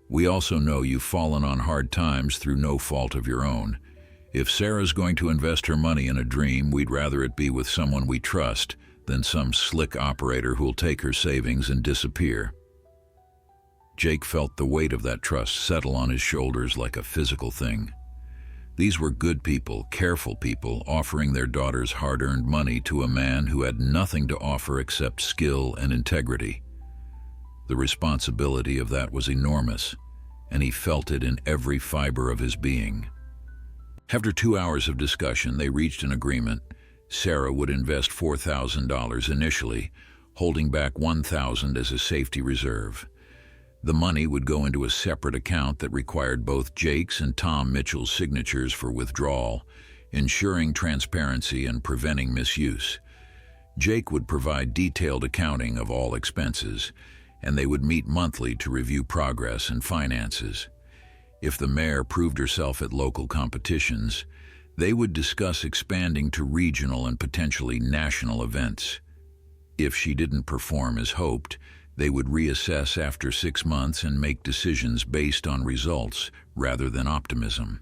We also know you've fallen on hard times through no fault of your own. If Sarah's going to invest her money in a dream, we'd rather it be with someone we trust than some slick operator who'll take her savings and disappear." Jake felt the weight of that trust settle on his shoulders like a physical thing. These were good people, careful people, offering their daughter's hard-earned money to a man who had nothing to offer except skill and integrity. The responsibility of that was enormous, and he felt it in every fiber of his being. After 2 hours of discussion, they reached an agreement. Sarah would invest $4,000 initially, holding back $1,000 as a safety reserve. The money would go into a separate account that required both Jake's and Tom Mitchell's signatures for withdrawal, ensuring transparency and preventing misuse. Jake would provide detailed accounting of all expenses, and they would meet monthly to review progress and finances. If the Mare proved herself at local competitions, they would discuss expanding to regional and potentially national events. If she didn't perform as hoped, they would reassess after 6 months and make decisions based on results rather than optimism.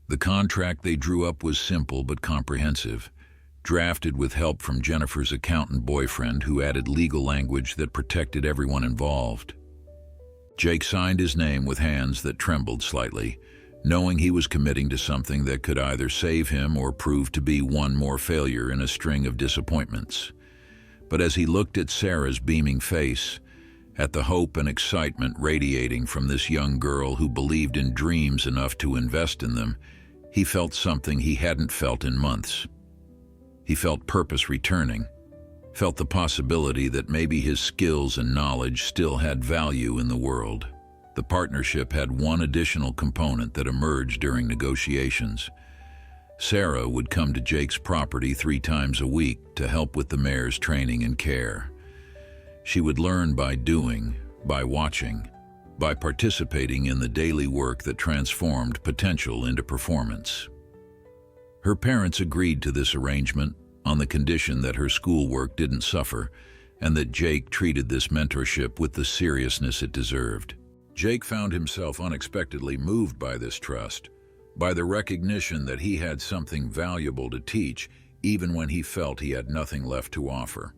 The contract they drew up was simple but comprehensive, drafted with help from Jennifer's accountant boyfriend who added legal language that protected everyone involved. Jake signed his name with hands that trembled slightly, knowing he was committing to something that could either save him or prove to be one more failure in a string of disappointments. But as he looked at Sarah's beaming face, at the hope and excitement radiating from this young girl who believed in dreams enough to invest in them, he felt something he hadn't felt in months. He felt purpose returning, felt the possibility that maybe his skills and knowledge still had value in the world. The partnership had one additional component that emerged during negotiations. Sarah would come to Jake's property 3 times a week to help with the Mare's training and care. She would learn by doing, by watching, by participating in the daily work that transformed potential into performance. Her parents agreed to this arrangement on the condition that her schoolwork didn't suffer and that Jake treated this mentorship with the seriousness it deserved. Jake found himself unexpectedly moved by this trust, by the recognition that he had something valuable to teach even when he felt he had nothing left to offer.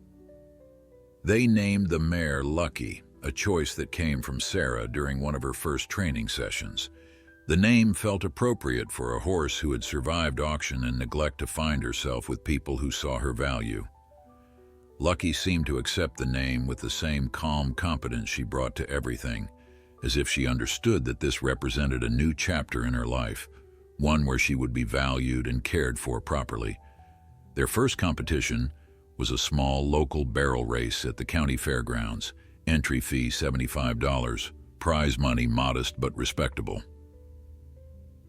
They named the Mare Lucky, a choice that came from Sarah during one of her first training sessions. The name felt appropriate for a horse who had survived auction and neglect to find herself with people who saw her value. Lucky seemed to accept the name with the same calm competence she brought to everything, as if she understood that this represented a new chapter in her life, one where she would be valued and cared for properly. Their first competition was a small local barrel race at the county fairgrounds. Entry fee $75, prize money modest but respectable.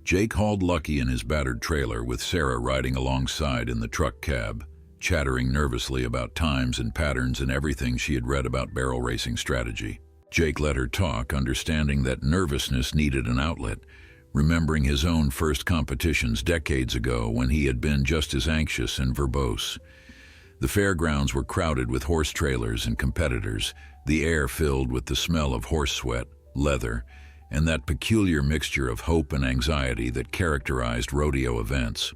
Jake hauled Lucky in his battered trailer with Sarah riding alongside in the truck cab, chattering nervously about times and patterns and everything she had read about barrel racing strategy. Jake let her talk, understanding that nervousness needed an outlet, remembering his own first competitions decades ago when he had been just as anxious and verbose. The fairgrounds were crowded with horse trailers and competitors, the air filled with the smell of horse sweat, leather, and that peculiar mixture of hope and anxiety that characterized rodeo events.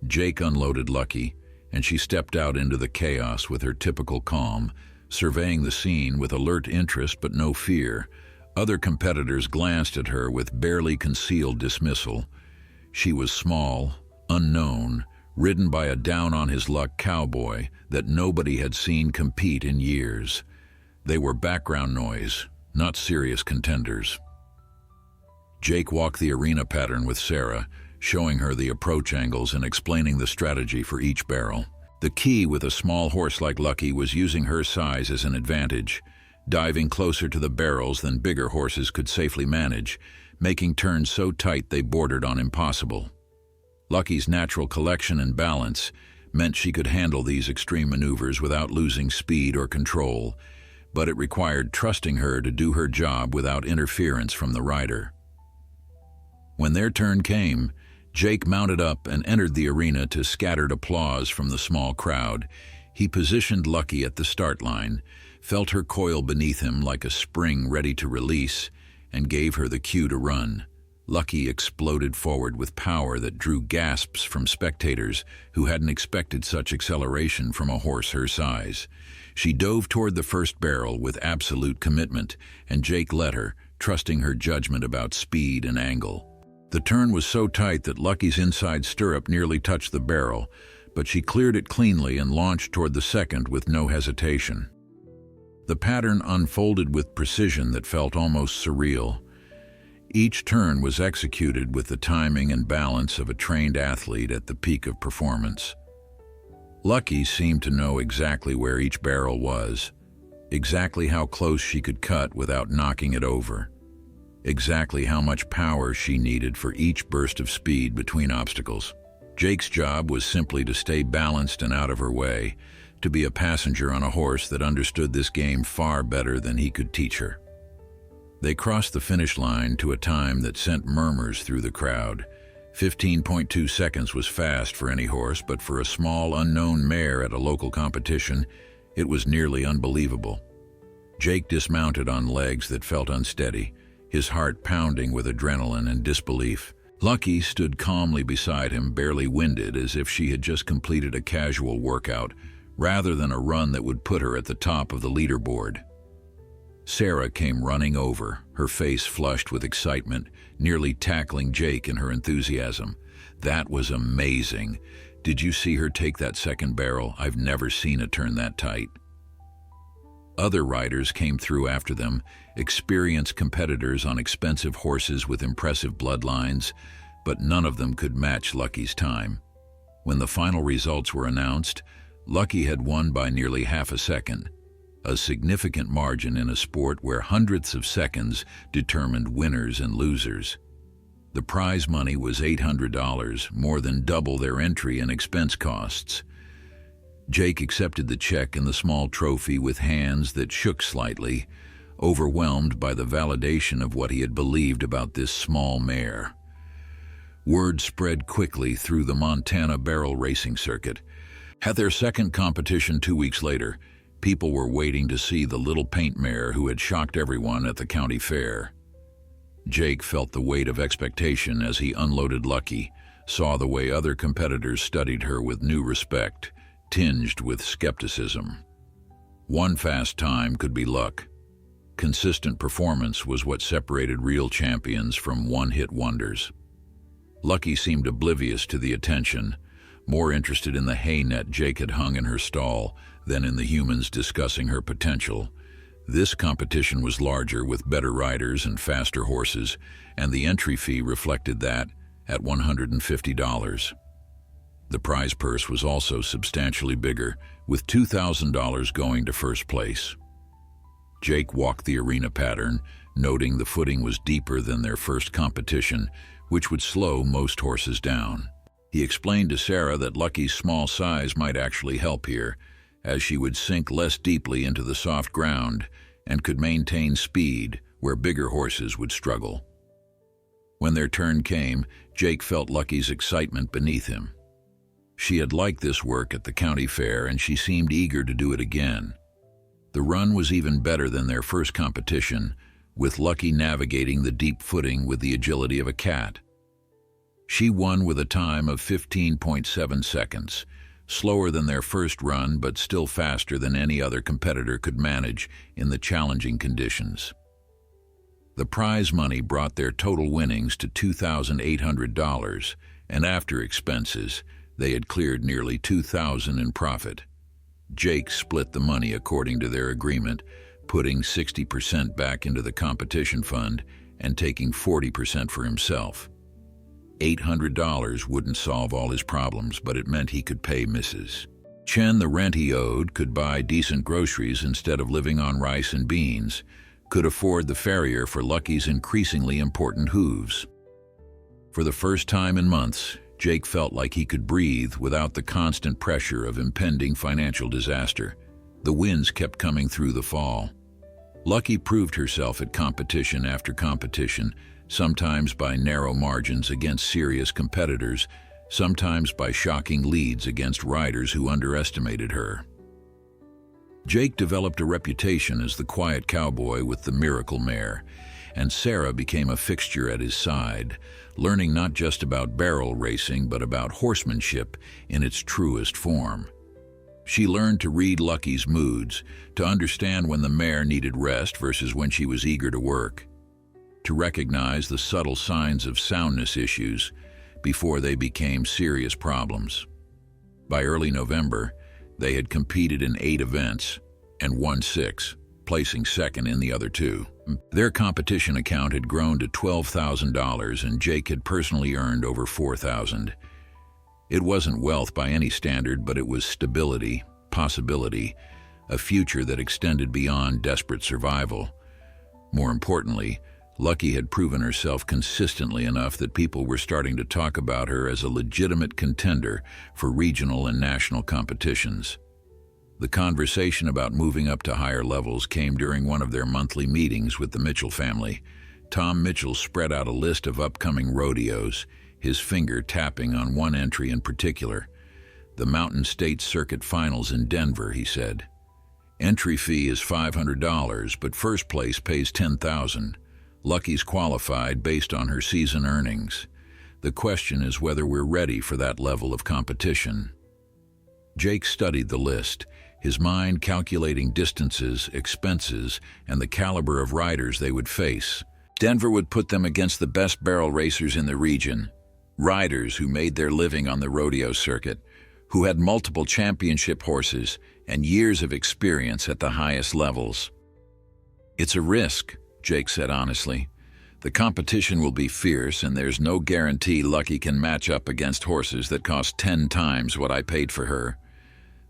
Jake unloaded Lucky, and she stepped out into the chaos with her typical calm, surveying the scene with alert interest but no fear. Other competitors glanced at her with barely concealed dismissal. She was small, unknown, ridden by a down-on-his-luck cowboy that nobody had seen compete in years. They were background noise, not serious contenders. Jake walked the arena pattern with Sarah, showing her the approach angles and explaining the strategy for each barrel. The key with a small horse like Lucky was using her size as an advantage, diving closer to the barrels than bigger horses could safely manage, making turns so tight they bordered on impossible. Lucky's natural collection and balance meant she could handle these extreme maneuvers without losing speed or control, but it required trusting her to do her job without interference from the rider. When their turn came, Jake mounted up and entered the arena to scattered applause from the small crowd. He positioned Lucky at the start line, felt her coil beneath him like a spring ready to release, and gave her the cue to run. Lucky exploded forward with power that drew gasps from spectators who hadn't expected such acceleration from a horse her size. She dove toward the first barrel with absolute commitment, and Jake led her, trusting her judgment about speed and angle. The turn was so tight that Lucky's inside stirrup nearly touched the barrel, but she cleared it cleanly and launched toward the second with no hesitation. The pattern unfolded with precision that felt almost surreal. Each turn was executed with the timing and balance of a trained athlete at the peak of performance. Lucky seemed to know exactly where each barrel was, exactly how close she could cut without knocking it over, exactly how much power she needed for each burst of speed between obstacles. Jake's job was simply to stay balanced and out of her way, to be a passenger on a horse that understood this game far better than he could teach her. They crossed the finish line to a time that sent murmurs through the crowd. 15.2 seconds was fast for any horse, but for a small, unknown mare at a local competition, it was nearly unbelievable. Jake dismounted on legs that felt unsteady, his heart pounding with adrenaline and disbelief. Lucky stood calmly beside him, barely winded, as if she had just completed a casual workout, rather than a run that would put her at the top of the leaderboard. Sarah came running over, her face flushed with excitement, nearly tackling Jake in her enthusiasm. "That was amazing. Did you see her take that second barrel? I've never seen a turn that tight." Other riders came through after them, experienced competitors on expensive horses with impressive bloodlines, but none of them could match Lucky's time. When the final results were announced, Lucky had won by nearly half a second, a significant margin in a sport where hundredths of seconds determined winners and losers. The prize money was $800, more than double their entry and expense costs. Jake accepted the check and the small trophy with hands that shook slightly, overwhelmed by the validation of what he had believed about this small mare. Word spread quickly through the Montana barrel racing circuit. At their second competition 2 weeks later, people were waiting to see the little paint mare who had shocked everyone at the county fair. Jake felt the weight of expectation as he unloaded Lucky, saw the way other competitors studied her with new respect, tinged with skepticism. One fast time could be luck. Consistent performance was what separated real champions from one-hit wonders. Lucky seemed oblivious to the attention, more interested in the hay net Jake had hung in her stall than in the humans discussing her potential. This competition was larger, with better riders and faster horses, and the entry fee reflected that at $150. The prize purse was also substantially bigger, with $2,000 going to first place. Jake walked the arena pattern, noting the footing was deeper than their first competition, which would slow most horses down. He explained to Sarah that Lucky's small size might actually help here, as she would sink less deeply into the soft ground and could maintain speed where bigger horses would struggle. When their turn came, Jake felt Lucky's excitement beneath him. She had liked this work at the county fair, and she seemed eager to do it again. The run was even better than their first competition, with Lucky navigating the deep footing with the agility of a cat. She won with a time of 15.7 seconds, slower than their first run, but still faster than any other competitor could manage in the challenging conditions. The prize money brought their total winnings to $2,800, and after expenses, they had cleared nearly $2,000 in profit. Jake split the money according to their agreement, putting 60% back into the competition fund and taking 40% for himself. $800 wouldn't solve all his problems, but it meant he could pay Mrs. Chen the rent he owed, could buy decent groceries instead of living on rice and beans, could afford the farrier for Lucky's increasingly important hooves. For the first time in months, Jake felt like he could breathe without the constant pressure of impending financial disaster. The wins kept coming through the fall. Lucky proved herself at competition after competition, sometimes by narrow margins against serious competitors, sometimes by shocking leads against riders who underestimated her. Jake developed a reputation as the quiet cowboy with the miracle mare, and Sarah became a fixture at his side, learning not just about barrel racing but about horsemanship in its truest form. She learned to read Lucky's moods, to understand when the mare needed rest versus when she was eager to work, to recognize the subtle signs of soundness issues before they became serious problems. By early November, they had competed in 8 events and won 6, placing second in the other 2. Their competition account had grown to $12,000 and Jake had personally earned over $4,000. It wasn't wealth by any standard, but it was stability, possibility, a future that extended beyond desperate survival. More importantly, Lucky had proven herself consistently enough that people were starting to talk about her as a legitimate contender for regional and national competitions. The conversation about moving up to higher levels came during one of their monthly meetings with the Mitchell family. Tom Mitchell spread out a list of upcoming rodeos, his finger tapping on one entry in particular. The Mountain State Circuit Finals in Denver, he said. Entry fee is $500, but first place pays $10,000. Lucky's qualified based on her season earnings. The question is whether we're ready for that level of competition. Jake studied the list, his mind calculating distances, expenses, and the caliber of riders they would face. Denver would put them against the best barrel racers in the region, riders who made their living on the rodeo circuit, who had multiple championship horses and years of experience at the highest levels. It's a risk, Jake said honestly. The competition will be fierce, and there's no guarantee Lucky can match up against horses that cost 10 times what I paid for her.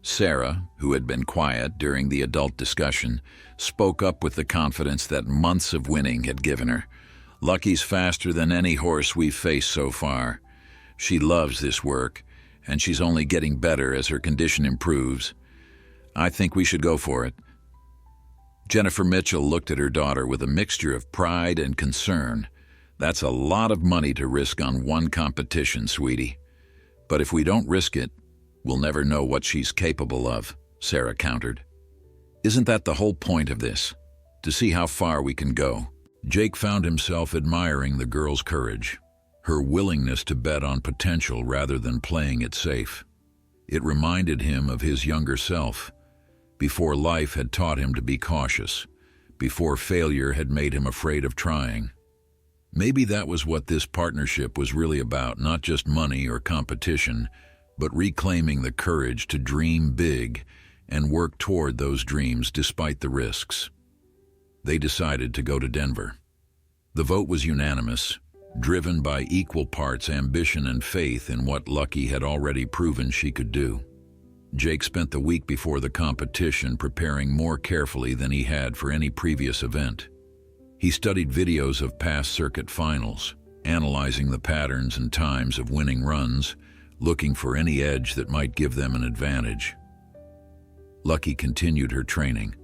Sarah, who had been quiet during the adult discussion, spoke up with the confidence that months of winning had given her. Lucky's faster than any horse we've faced so far. She loves this work, and she's only getting better as her condition improves. I think we should go for it. Jennifer Mitchell looked at her daughter with a mixture of pride and concern. That's a lot of money to risk on one competition, sweetie. But if we don't risk it, we'll never know what she's capable of, Sarah countered. Isn't that the whole point of this? To see how far we can go? Jake found himself admiring the girl's courage, her willingness to bet on potential rather than playing it safe. It reminded him of his younger self, before life had taught him to be cautious, before failure had made him afraid of trying. Maybe that was what this partnership was really about, not just money or competition, but reclaiming the courage to dream big and work toward those dreams despite the risks. They decided to go to Denver. The vote was unanimous, driven by equal parts ambition and faith in what Lucky had already proven she could do. Jake spent the week before the competition preparing more carefully than he had for any previous event. He studied videos of past circuit finals, analyzing the patterns and times of winning runs, looking for any edge that might give them an advantage. Lucky continued her training,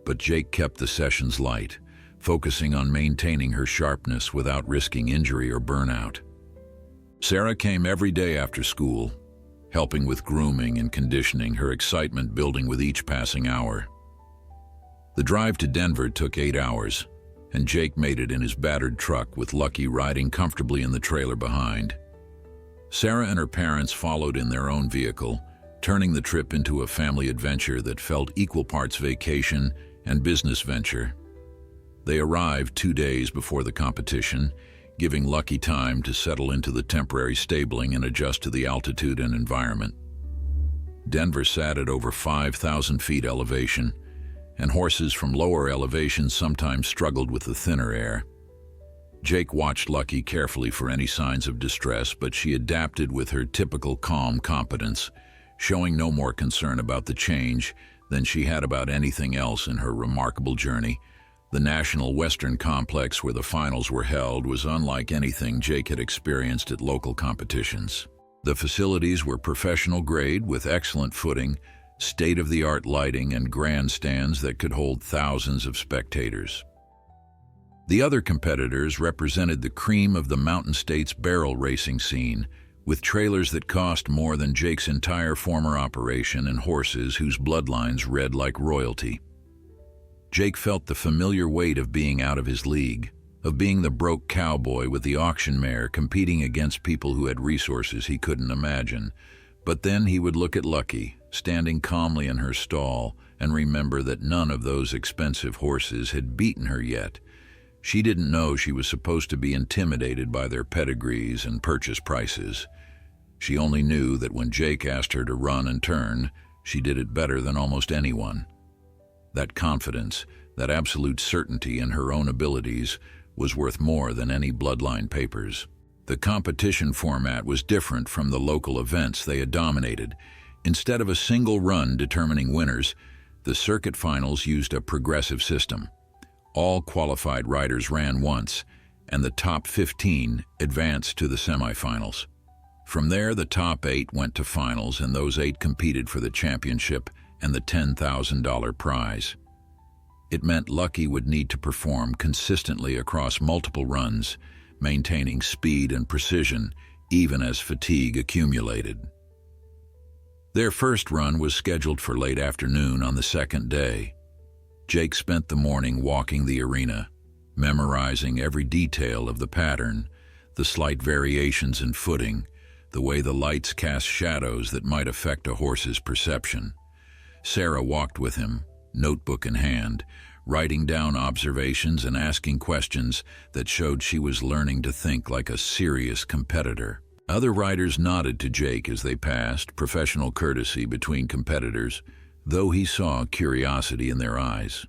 but Jake kept the sessions light, focusing on maintaining her sharpness without risking injury or burnout. Sarah came every day after school, helping with grooming and conditioning, her excitement building with each passing hour. The drive to Denver took 8 hours, and Jake made it in his battered truck with Lucky riding comfortably in the trailer behind. Sarah and her parents followed in their own vehicle, turning the trip into a family adventure that felt equal parts vacation and business venture. They arrived 2 days before the competition, giving Lucky time to settle into the temporary stabling and adjust to the altitude and environment. Denver sat at over 5,000 feet elevation, and horses from lower elevations sometimes struggled with the thinner air. Jake watched Lucky carefully for any signs of distress, but she adapted with her typical calm competence, showing no more concern about the change than she had about anything else in her remarkable journey. The National Western Complex where the finals were held was unlike anything Jake had experienced at local competitions. The facilities were professional grade with excellent footing, state-of-the-art lighting, and grandstands that could hold thousands of spectators. The other competitors represented the cream of the Mountain States barrel racing scene, with trailers that cost more than Jake's entire former operation and horses whose bloodlines read like royalty. Jake felt the familiar weight of being out of his league, of being the broke cowboy with the auction mare competing against people who had resources he couldn't imagine. But then he would look at Lucky, standing calmly in her stall, and remember that none of those expensive horses had beaten her yet. She didn't know she was supposed to be intimidated by their pedigrees and purchase prices. She only knew that when Jake asked her to run and turn, she did it better than almost anyone. That confidence, that absolute certainty in her own abilities, was worth more than any bloodline papers. The competition format was different from the local events they had dominated. Instead of a single run determining winners, the circuit finals used a progressive system. All qualified riders ran once, and the top 15 advanced to the semifinals. From there, the top 8 went to finals, and those 8 competed for the championship and the $10,000 prize. It meant Lucky would need to perform consistently across multiple runs, maintaining speed and precision, even as fatigue accumulated. Their first run was scheduled for late afternoon on the second day. Jake spent the morning walking the arena, memorizing every detail of the pattern, the slight variations in footing, the way the lights cast shadows that might affect a horse's perception. Sarah walked with him, notebook in hand, writing down observations and asking questions that showed she was learning to think like a serious competitor. Other riders nodded to Jake as they passed, professional courtesy between competitors, though he saw curiosity in their eyes.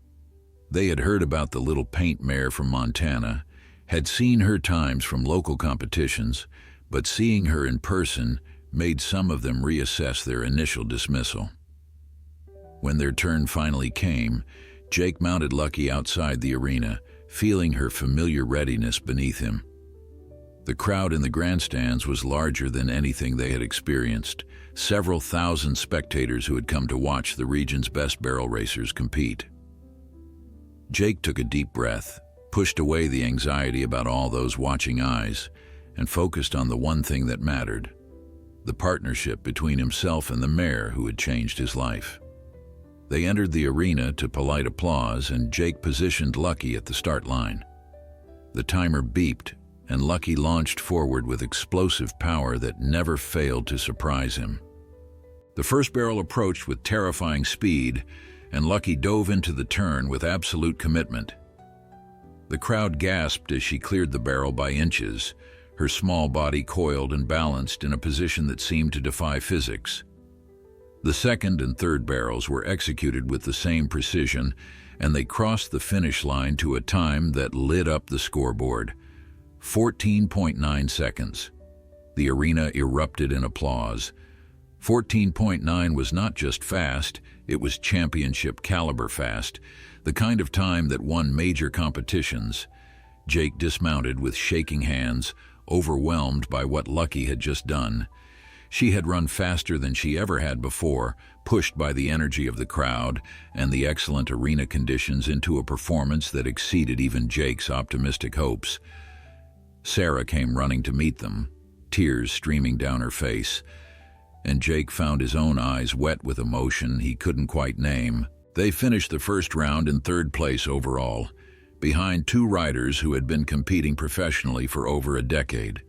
They had heard about the little paint mare from Montana, had seen her times from local competitions, but seeing her in person made some of them reassess their initial dismissal. When their turn finally came, Jake mounted Lucky outside the arena, feeling her familiar readiness beneath him. The crowd in the grandstands was larger than anything they had experienced, several thousand spectators who had come to watch the region's best barrel racers compete. Jake took a deep breath, pushed away the anxiety about all those watching eyes, and focused on the one thing that mattered, the partnership between himself and the mare who had changed his life. They entered the arena to polite applause, and Jake positioned Lucky at the start line. The timer beeped, and Lucky launched forward with explosive power that never failed to surprise him. The first barrel approached with terrifying speed, and Lucky dove into the turn with absolute commitment. The crowd gasped as she cleared the barrel by inches, her small body coiled and balanced in a position that seemed to defy physics. The second and third barrels were executed with the same precision, and they crossed the finish line to a time that lit up the scoreboard. 14.9 seconds. The arena erupted in applause. 14.9 was not just fast, it was championship caliber fast, the kind of time that won major competitions. Jake dismounted with shaking hands, overwhelmed by what Lucky had just done. She had run faster than she ever had before, pushed by the energy of the crowd and the excellent arena conditions into a performance that exceeded even Jake's optimistic hopes. Sarah came running to meet them, tears streaming down her face, and Jake found his own eyes wet with emotion he couldn't quite name. They finished the first round in third place overall, behind 2 riders who had been competing professionally for over a decade.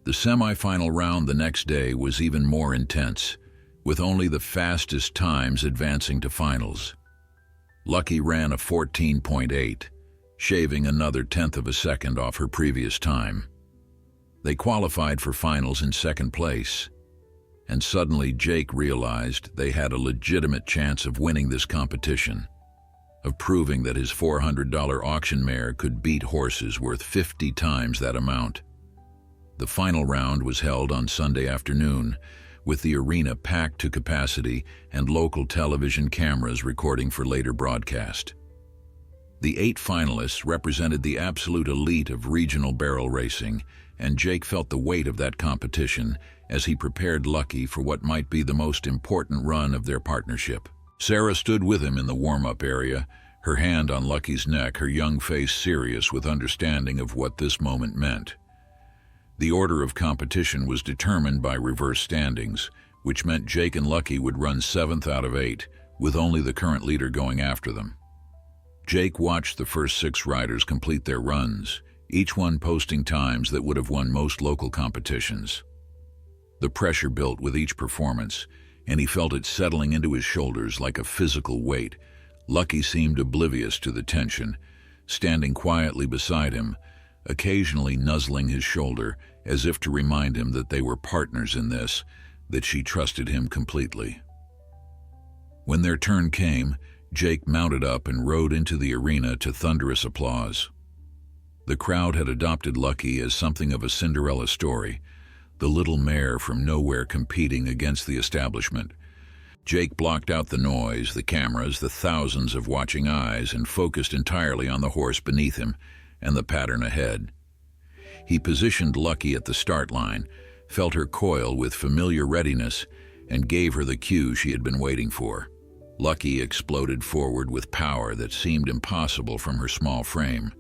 The semifinal round the next day was even more intense, with only the fastest times advancing to finals. Lucky ran a 14.8, shaving another 1/10 of a second off her previous time. They qualified for finals in second place, and suddenly Jake realized they had a legitimate chance of winning this competition, of proving that his $400 auction mare could beat horses worth 50 times that amount. The final round was held on Sunday afternoon, with the arena packed to capacity and local television cameras recording for later broadcast. The 8 finalists represented the absolute elite of regional barrel racing, and Jake felt the weight of that competition as he prepared Lucky for what might be the most important run of their partnership. Sarah stood with him in the warm-up area, her hand on Lucky's neck, her young face serious with understanding of what this moment meant. The order of competition was determined by reverse standings, which meant Jake and Lucky would run 7th out of 8, with only the current leader going after them. Jake watched the first 6 riders complete their runs, each one posting times that would have won most local competitions. The pressure built with each performance, and he felt it settling into his shoulders like a physical weight. Lucky seemed oblivious to the tension, standing quietly beside him, occasionally nuzzling his shoulder as if to remind him that they were partners in this, that she trusted him completely. When their turn came, Jake mounted up and rode into the arena to thunderous applause. The crowd had adopted Lucky as something of a Cinderella story, the little mare from nowhere competing against the establishment. Jake blocked out the noise, the cameras, the thousands of watching eyes, and focused entirely on the horse beneath him and the pattern ahead. He positioned Lucky at the start line, felt her coil with familiar readiness, and gave her the cue she had been waiting for. Lucky exploded forward with power that seemed impossible from her small frame.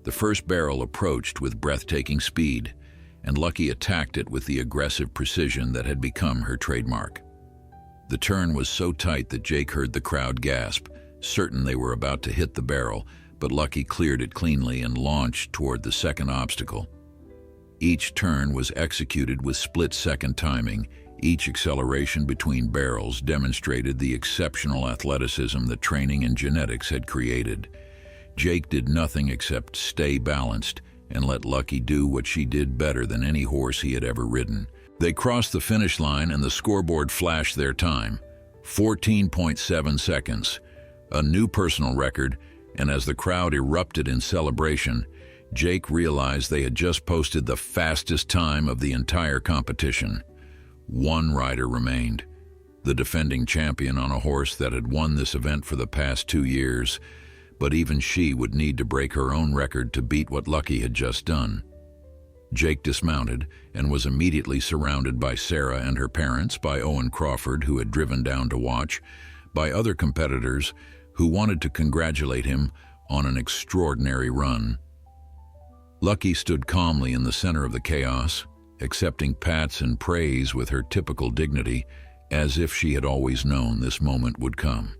The first barrel approached with breathtaking speed, and Lucky attacked it with the aggressive precision that had become her trademark. The turn was so tight that Jake heard the crowd gasp, certain they were about to hit the barrel, but Lucky cleared it cleanly and launched toward the second obstacle. Each turn was executed with split-second timing. Each acceleration between barrels demonstrated the exceptional athleticism that training and genetics had created. Jake did nothing except stay balanced and let Lucky do what she did better than any horse he had ever ridden. They crossed the finish line and the scoreboard flashed their time, 14.7 seconds, a new personal record, and as the crowd erupted in celebration, Jake realized they had just posted the fastest time of the entire competition. One rider remained, the defending champion on a horse that had won this event for the past 2 years, but even she would need to break her own record to beat what Lucky had just done. Jake dismounted and was immediately surrounded by Sarah and her parents, by Owen Crawford, who had driven down to watch, by other competitors who wanted to congratulate him on an extraordinary run. Lucky stood calmly in the center of the chaos, accepting pats and praise with her typical dignity, as if she had always known this moment would come.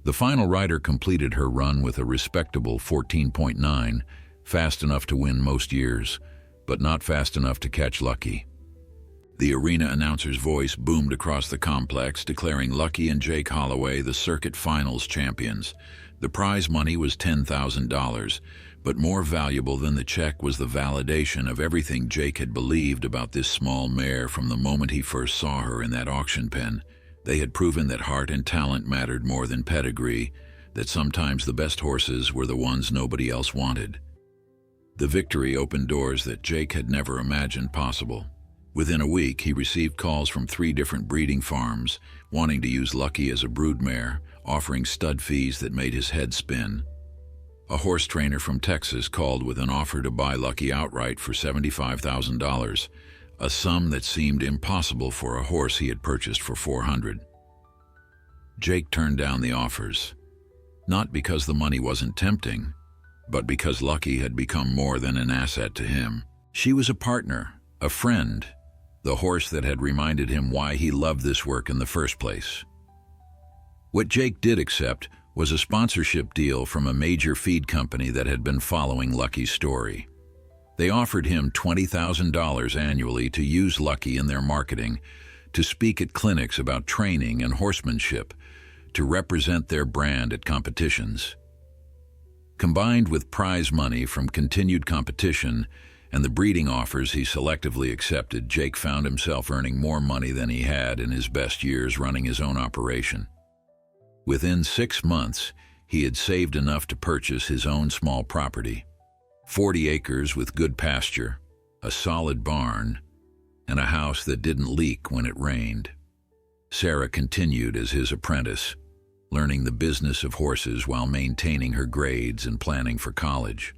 The final rider completed her run with a respectable 14.9, fast enough to win most years, but not fast enough to catch Lucky. The arena announcer's voice boomed across the complex, declaring Lucky and Jake Holloway the circuit finals champions. The prize money was $10,000, but more valuable than the check was the validation of everything Jake had believed about this small mare from the moment he first saw her in that auction pen. They had proven that heart and talent mattered more than pedigree, that sometimes the best horses were the ones nobody else wanted. The victory opened doors that Jake had never imagined possible. Within a week, he received calls from 3 different breeding farms, wanting to use Lucky as a broodmare, offering stud fees that made his head spin. A horse trainer from Texas called with an offer to buy Lucky outright for $75,000, a sum that seemed impossible for a horse he had purchased for $400,000. Jake turned down the offers, not because the money wasn't tempting, but because Lucky had become more than an asset to him. She was a partner, a friend, the horse that had reminded him why he loved this work in the first place. What Jake did accept was a sponsorship deal from a major feed company that had been following Lucky's story. They offered him $20,000 annually to use Lucky in their marketing, to speak at clinics about training and horsemanship, to represent their brand at competitions. Combined with prize money from continued competition and the breeding offers he selectively accepted, Jake found himself earning more money than he had in his best years running his own operation. Within 6 months, he had saved enough to purchase his own small property, 40 acres with good pasture, a solid barn, and a house that didn't leak when it rained. Sarah continued as his apprentice, learning the business of horses while maintaining her grades and planning for college.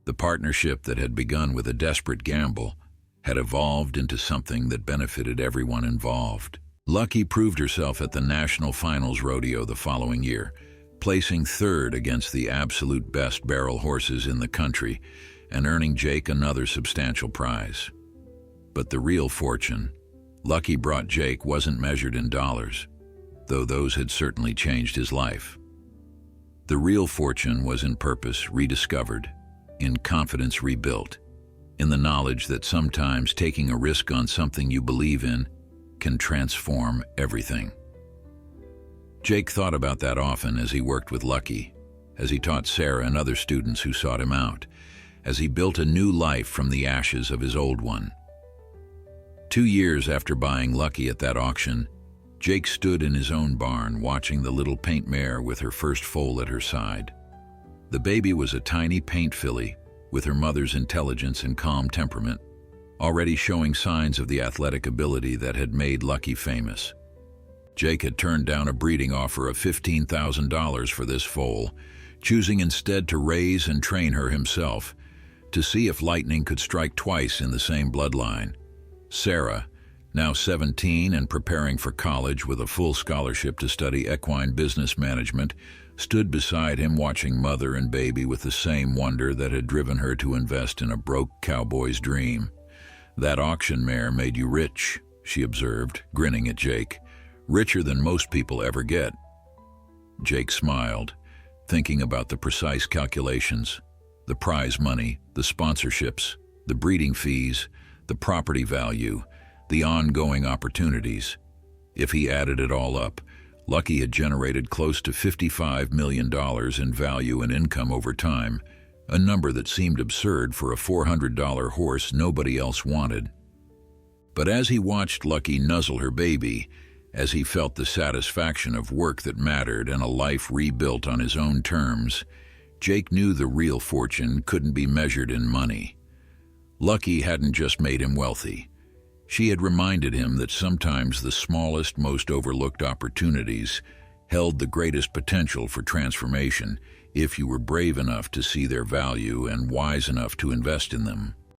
The partnership that had begun with a desperate gamble had evolved into something that benefited everyone involved. Lucky proved herself at the National Finals Rodeo the following year, placing third against the absolute best barrel horses in the country and earning Jake another substantial prize. But the real fortune Lucky brought Jake wasn't measured in dollars, though those had certainly changed his life. The real fortune was in purpose rediscovered, in confidence rebuilt, in the knowledge that sometimes taking a risk on something you believe in can transform everything. Jake thought about that often as he worked with Lucky, as he taught Sarah and other students who sought him out, as he built a new life from the ashes of his old one. 2 years after buying Lucky at that auction, Jake stood in his own barn watching the little paint mare with her first foal at her side. The baby was a tiny paint filly with her mother's intelligence and calm temperament, already showing signs of the athletic ability that had made Lucky famous. Jake had turned down a breeding offer of $15,000 for this foal, choosing instead to raise and train her himself, to see if lightning could strike twice in the same bloodline. Sarah, now 17 and preparing for college with a full scholarship to study equine business management, stood beside him watching mother and baby with the same wonder that had driven her to invest in a broke cowboy's dream. "That auction mare made you rich," she observed, grinning at Jake. "Richer than most people ever get." Jake smiled, thinking about the precise calculations, the prize money, the sponsorships, the breeding fees, the property value, the ongoing opportunities. If he added it all up, Lucky had generated close to $55 million in value and income over time, a number that seemed absurd for a $400 horse nobody else wanted. But as he watched Lucky nuzzle her baby, as he felt the satisfaction of work that mattered and a life rebuilt on his own terms, Jake knew the real fortune couldn't be measured in money. Lucky hadn't just made him wealthy. She had reminded him that sometimes the smallest, most overlooked opportunities held the greatest potential for transformation if you were brave enough to see their value and wise enough to invest in them.